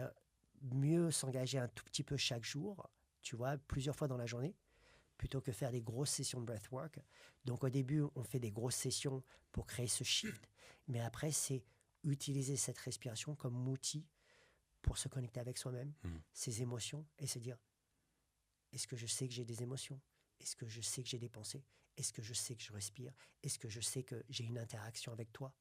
mieux s'engager un tout petit peu chaque jour, tu vois, plusieurs fois dans la journée, plutôt que faire des grosses sessions de breathwork. Donc au début, on fait des grosses sessions pour créer ce shift, mais après, c'est utiliser cette respiration comme outil pour se connecter avec soi-même, ses émotions, et se dire, est-ce que je sais que j'ai des émotions? Est-ce que je sais que j'ai des pensées? Est-ce que je sais que je respire? Est-ce que je sais que j'ai une interaction avec toi?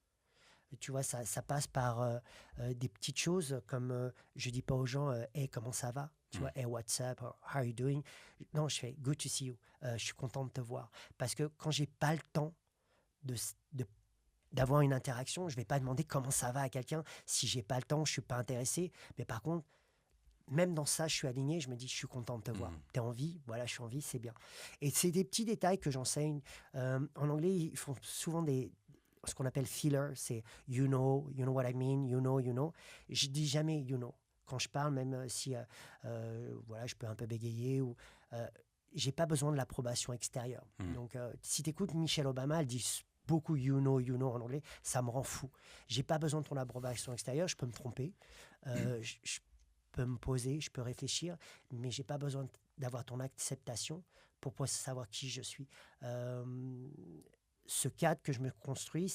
Tu vois, ça passe par des petites choses comme je dis pas aux gens hey, comment ça va? Tu vois, hey, what's up? How are you doing? Non, je fais good to see you. Je suis content de te voir. Parce que quand j'ai pas le temps d'avoir une interaction, je vais pas demander comment ça va à quelqu'un. Si j'ai pas le temps, je suis pas intéressé. Mais par contre, même dans ça, je suis aligné, je me dis, je suis content de te voir. T'es en vie? Voilà, je suis en vie, c'est bien. Et c'est des petits détails que j'enseigne. En anglais, ils font souvent ce qu'on appelle filler, c'est you know what I mean, you know. Je dis jamais you know. Quand je parle, même si voilà, je peux un peu bégayer, ou j'ai pas besoin de l'approbation extérieure. Donc, si tu écoutes Michelle Obama, elle dit beaucoup you know en anglais, ça me rend fou. J'ai pas besoin de ton approbation extérieure, je peux me tromper. Je peux me poser, je peux réfléchir, mais j'ai pas besoin d'avoir ton acceptation pour pouvoir savoir qui je suis. Ce cadre que je me construis,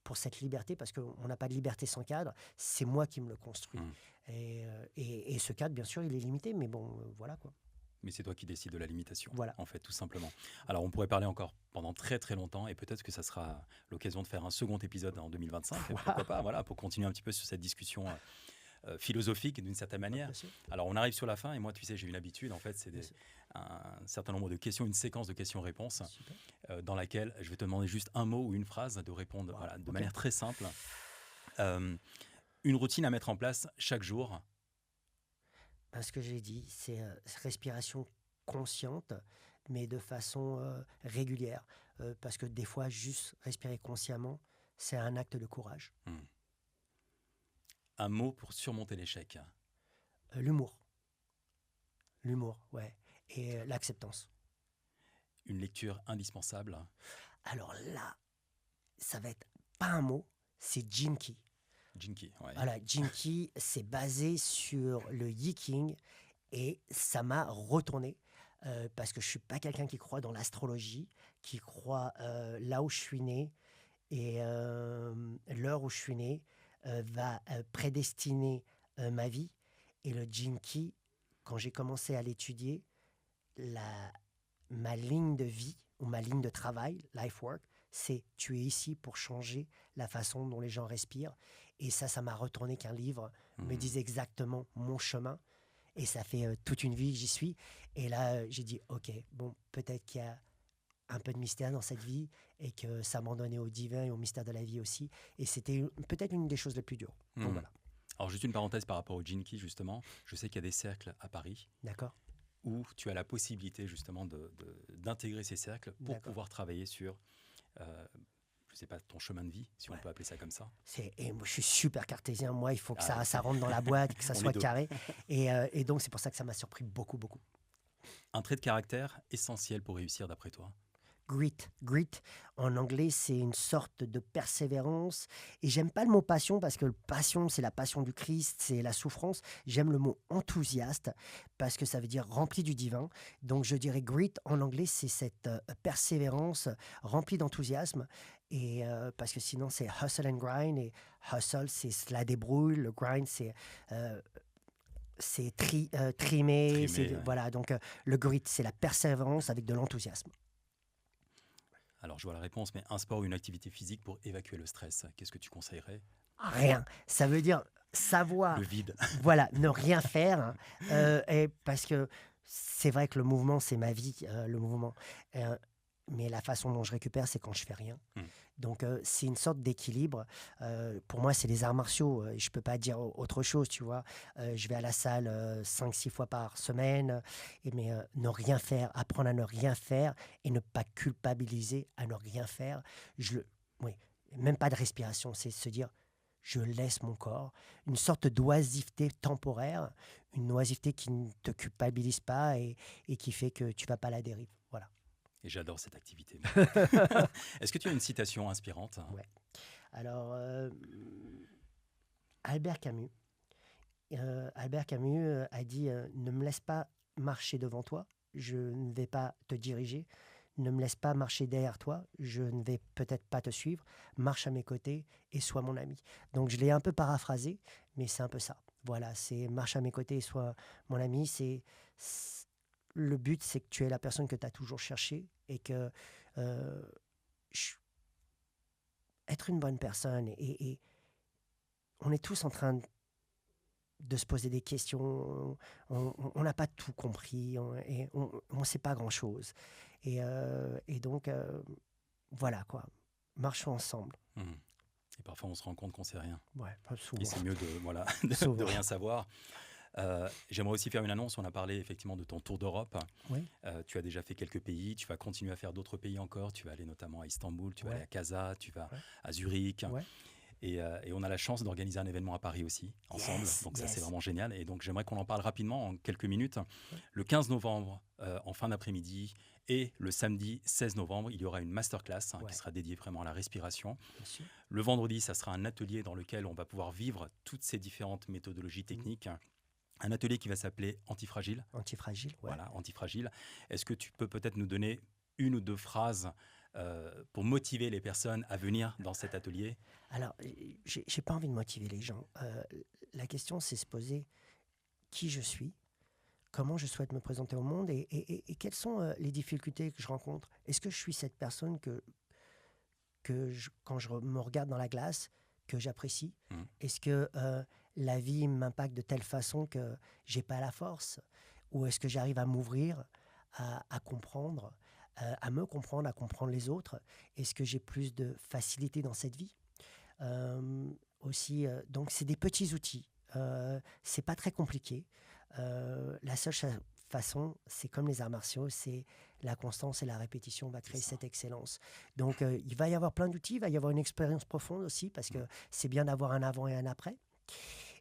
pour cette liberté, parce qu'on n'a pas de liberté sans cadre, c'est moi qui me le construis. Et Et ce cadre, bien sûr, il est limité, mais bon, voilà quoi. Mais c'est toi qui décides de la limitation, Voilà. en fait, tout simplement. Alors, on pourrait parler encore pendant très très longtemps, et peut-être que ça sera l'occasion de faire un second épisode en 2025, pourquoi pas, voilà, pour continuer un petit peu sur cette discussion philosophique d'une certaine manière. Bien sûr. Alors, on arrive sur la fin, et moi, tu sais, j'ai une habitude, en fait, c'est Bien sûr. un certain nombre de questions, une séquence de questions-réponses, Super. dans laquelle je vais te demander juste un mot ou une phrase de répondre voilà, de manière très simple. Une routine à mettre en place chaque jour. Ce que j'ai dit, c'est respiration consciente, mais de façon régulière. Parce que des fois, juste respirer consciemment, c'est un acte de courage. Un mot pour surmonter l'échec. L'humour. L'humour, ouais. Et l'acceptance. Une lecture indispensable. Alors là, ça va être pas un mot, c'est Gene Key. Gene Key, ouais. Voilà, Gene Key, c'est basé sur le Yiking et ça m'a retourné parce que je suis pas quelqu'un qui croit dans l'astrologie, qui croit là où je suis né et l'heure où je suis né va prédestiner ma vie. Et le Gene Key, quand j'ai commencé à l'étudier, ma ligne de vie ou ma ligne de travail, life work, c'est tu es ici pour changer la façon dont les gens respirent. Et ça m'a retourné qu'un livre me dise exactement mon chemin. Et ça fait toute une vie que j'y suis. Et là, j'ai dit, OK, bon, peut-être qu'il y a un peu de mystère dans cette vie et que ça m'en donnait au divin et au mystère de la vie aussi. Et c'était peut-être une des choses les plus dures. Donc voilà. Alors, juste une parenthèse par rapport au Gene Key, justement. Je sais qu'il y a des cercles à Paris. D'accord. Où tu as la possibilité, justement, d'intégrer ces cercles pour pouvoir travailler sur, je ne sais pas, ton chemin de vie, si on peut appeler ça comme ça. Et moi, je suis super cartésien. Moi, il faut que ça rentre dans la boîte, que ça soit carré. Et donc, c'est pour ça que ça m'a surpris beaucoup, beaucoup. Un trait de caractère essentiel pour réussir, d'après toi? Grit. Grit, en anglais, c'est une sorte de persévérance. Et j'aime pas le mot passion parce que passion, c'est la passion du Christ, c'est la souffrance. J'aime le mot enthousiaste parce que ça veut dire rempli du divin. Donc je dirais grit en anglais, c'est cette persévérance remplie d'enthousiasme. Et parce que sinon, c'est hustle and grind. Et hustle, c'est la débrouille. Le grind, c'est trimer. Ouais. Voilà, donc le grit, c'est la persévérance avec de l'enthousiasme. Alors, je vois la réponse, mais un sport ou une activité physique pour évacuer le stress, qu'est-ce que tu conseillerais? Rien. Ça veut dire savoir. Le vide. Voilà, ne rien faire. Et parce que c'est vrai que le mouvement, c'est ma vie, le mouvement. Mais la façon dont je récupère, c'est quand je fais rien. Donc, c'est une sorte d'équilibre. Pour moi, c'est les arts martiaux. Je ne peux pas dire autre chose, tu vois. Je vais à la salle 5-6 fois par semaine. Mais ne rien faire, apprendre à ne rien faire et ne pas culpabiliser à ne rien faire. Oui, même pas de respiration, c'est se dire, je laisse mon corps. Une sorte d'oisiveté temporaire, une oisiveté qui ne te culpabilise pas et qui fait que tu ne vas pas à la dérive. Voilà. Et j'adore cette activité. Est-ce que tu as une citation inspirante? Ouais. Alors, Albert Camus. Albert Camus a dit ne me laisse pas marcher devant toi, je ne vais pas te diriger. Ne me laisse pas marcher derrière toi, je ne vais peut-être pas te suivre. Marche à mes côtés et sois mon ami. Donc, je l'ai un peu paraphrasé, mais c'est un peu ça. Voilà, c'est marche à mes côtés et sois mon ami. Le but, c'est que tu es la personne que tu as toujours cherchée et que être une bonne personne. Et on est tous en train de se poser des questions. On n'a pas tout compris et on ne sait pas grand-chose. Et donc, voilà quoi. Marchons ensemble. Et parfois, on se rend compte qu'on ne sait rien. Ouais, souvent. Et c'est mieux de rien savoir. J'aimerais aussi faire une annonce. On a parlé effectivement de ton tour d'Europe. Oui. Tu as déjà fait quelques pays. Tu vas continuer à faire d'autres pays encore. Tu vas aller notamment à Istanbul, tu vas aller à Casa, tu vas à Zurich. Ouais. Et on a la chance d'organiser un événement à Paris aussi, ensemble. Donc ça, c'est vraiment génial. Et donc, j'aimerais qu'on en parle rapidement, en quelques minutes. Le 15 novembre, en fin d'après-midi, et le samedi 16 novembre, il y aura une masterclass qui sera dédiée vraiment à la respiration. Le vendredi, ça sera un atelier dans lequel on va pouvoir vivre toutes ces différentes méthodologies techniques. Un atelier qui va s'appeler Antifragile. Antifragile, ouais. Voilà, Antifragile. Est-ce que tu peux peut-être nous donner une ou deux phrases pour motiver les personnes à venir dans cet atelier? Alors, j'ai pas envie de motiver les gens. La question, c'est se poser qui je suis, comment je souhaite me présenter au monde et quelles sont les difficultés que je rencontre. Est-ce que je suis cette personne quand je me regarde dans la glace, que j'apprécie? Est-ce que la vie m'impacte de telle façon que j'ai pas la force? Ou est-ce que j'arrive à m'ouvrir, à comprendre, à me comprendre, à comprendre les autres? Est-ce que j'ai plus de facilité dans cette vie? Aussi, donc c'est des petits outils. C'est pas très compliqué. La seule façon, c'est comme les arts martiaux, c'est la constance et la répétition va créer cette excellence. Donc, il va y avoir plein d'outils, il va y avoir une expérience profonde aussi, parce que c'est bien d'avoir un avant et un après.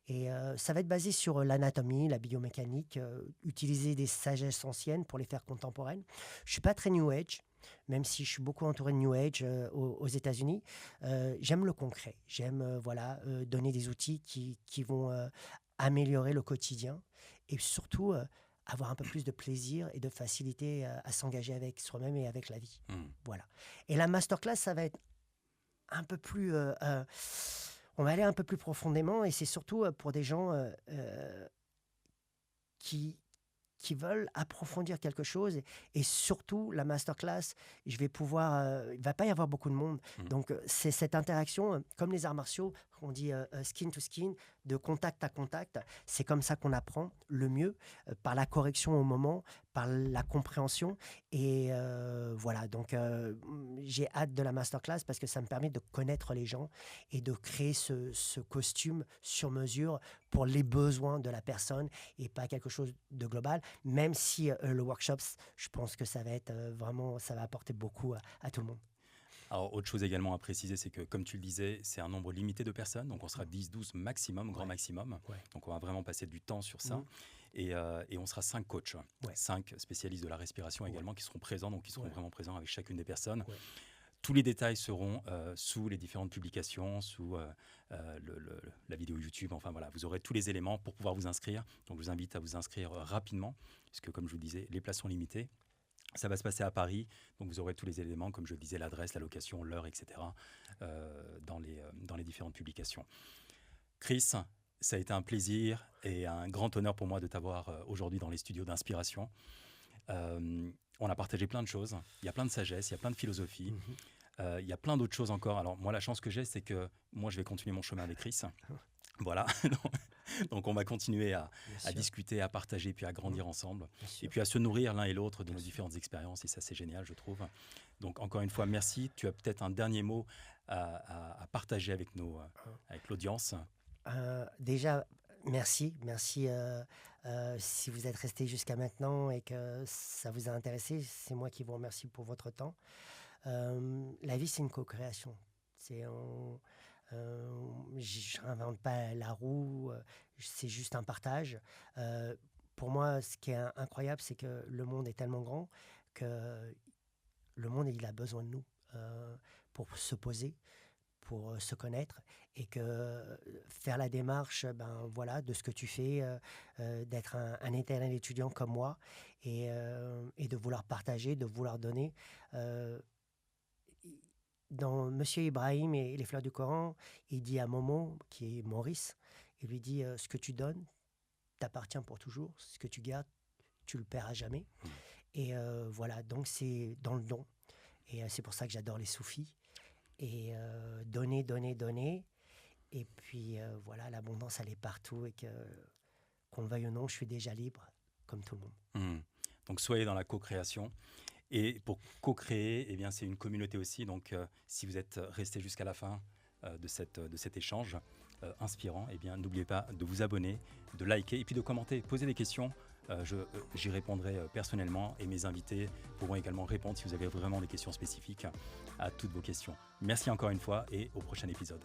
Et ça va être basé sur l'anatomie, la biomécanique, utiliser des sagesses anciennes pour les faire contemporaines. Je suis pas très New Age, même si je suis beaucoup entouré de New Age aux États-Unis. J'aime le concret, j'aime donner des outils qui vont améliorer le quotidien et surtout avoir un peu plus de plaisir et de facilité à s'engager avec soi-même et avec la vie. Voilà. Et la masterclass, ça va être un peu plus... on va aller un peu plus profondément et c'est surtout pour des gens qui veulent approfondir quelque chose et surtout la masterclass, je vais pouvoir, il va pas y avoir beaucoup de monde, donc c'est cette interaction comme les arts martiaux, on dit skin to skin, de contact à contact, c'est comme ça qu'on apprend le mieux, par la correction au moment, par la compréhension et voilà, donc j'ai hâte de la masterclass parce que ça me permet de connaître les gens et de créer ce costume sur mesure pour les besoins de la personne et pas quelque chose de global, même si le workshop, je pense que ça va être vraiment, ça va apporter beaucoup à tout le monde. Alors, autre chose également à préciser, c'est que, comme tu le disais, c'est un nombre limité de personnes. Donc, on sera 10-12 maximum, grand maximum. Donc, on va vraiment passer du temps sur ça. Et on sera 5 coachs, 5 spécialistes de la respiration également qui seront présents. Donc, qui seront vraiment présents avec chacune des personnes. Tous les détails seront sous les différentes publications, sous la vidéo YouTube. Enfin, voilà, vous aurez tous les éléments pour pouvoir vous inscrire. Donc, je vous invite à vous inscrire rapidement, puisque, comme je vous le disais, les places sont limitées. Ça va se passer à Paris, donc vous aurez tous les éléments, comme je le disais, l'adresse, la location, l'heure, etc., dans les différentes publications. Chris, ça a été un plaisir et un grand honneur pour moi de t'avoir aujourd'hui dans les studios d'Inspiration. On a partagé plein de choses, il y a plein de sagesse, il y a plein de philosophie, il y a plein d'autres choses encore. Alors moi, la chance que j'ai, c'est que moi, je vais continuer mon chemin avec Chris. Voilà, donc on va continuer à discuter, à partager, puis à grandir ensemble, et puis à se nourrir l'un et l'autre de nos différentes expériences, et ça c'est génial je trouve. Donc encore une fois, merci. Tu as peut-être un dernier mot à partager avec l'audience. Déjà, merci si vous êtes resté jusqu'à maintenant et que ça vous a intéressé, c'est moi qui vous remercie pour votre temps. La vie c'est une co-création, je n'invente pas la roue, c'est juste un partage. Pour moi, ce qui est incroyable, c'est que le monde est tellement grand que le monde il a besoin de nous pour se poser, pour se connaître et que faire la démarche de ce que tu fais, d'être un éternel étudiant comme moi et de vouloir partager, de vouloir donner. Dans Monsieur Ibrahim et les fleurs du Coran, il dit à Momo, qui est Maurice, il lui dit ce que tu donnes t'appartient pour toujours, ce que tu gardes, tu le perds à jamais. Et voilà, donc c'est dans le don. Et c'est pour ça que j'adore les soufis. Et donner. Et puis voilà, l'abondance, elle est partout. Et qu'on le veuille ou non, je suis déjà libre, comme tout le monde. Donc soyez dans la co-création. Et pour co-créer, eh bien, c'est une communauté aussi. Donc, si vous êtes resté jusqu'à la fin de cet échange inspirant, eh bien, n'oubliez pas de vous abonner, de liker et puis de commenter, poser des questions. J'y répondrai personnellement et mes invités pourront également répondre si vous avez vraiment des questions spécifiques à toutes vos questions. Merci encore une fois et au prochain épisode.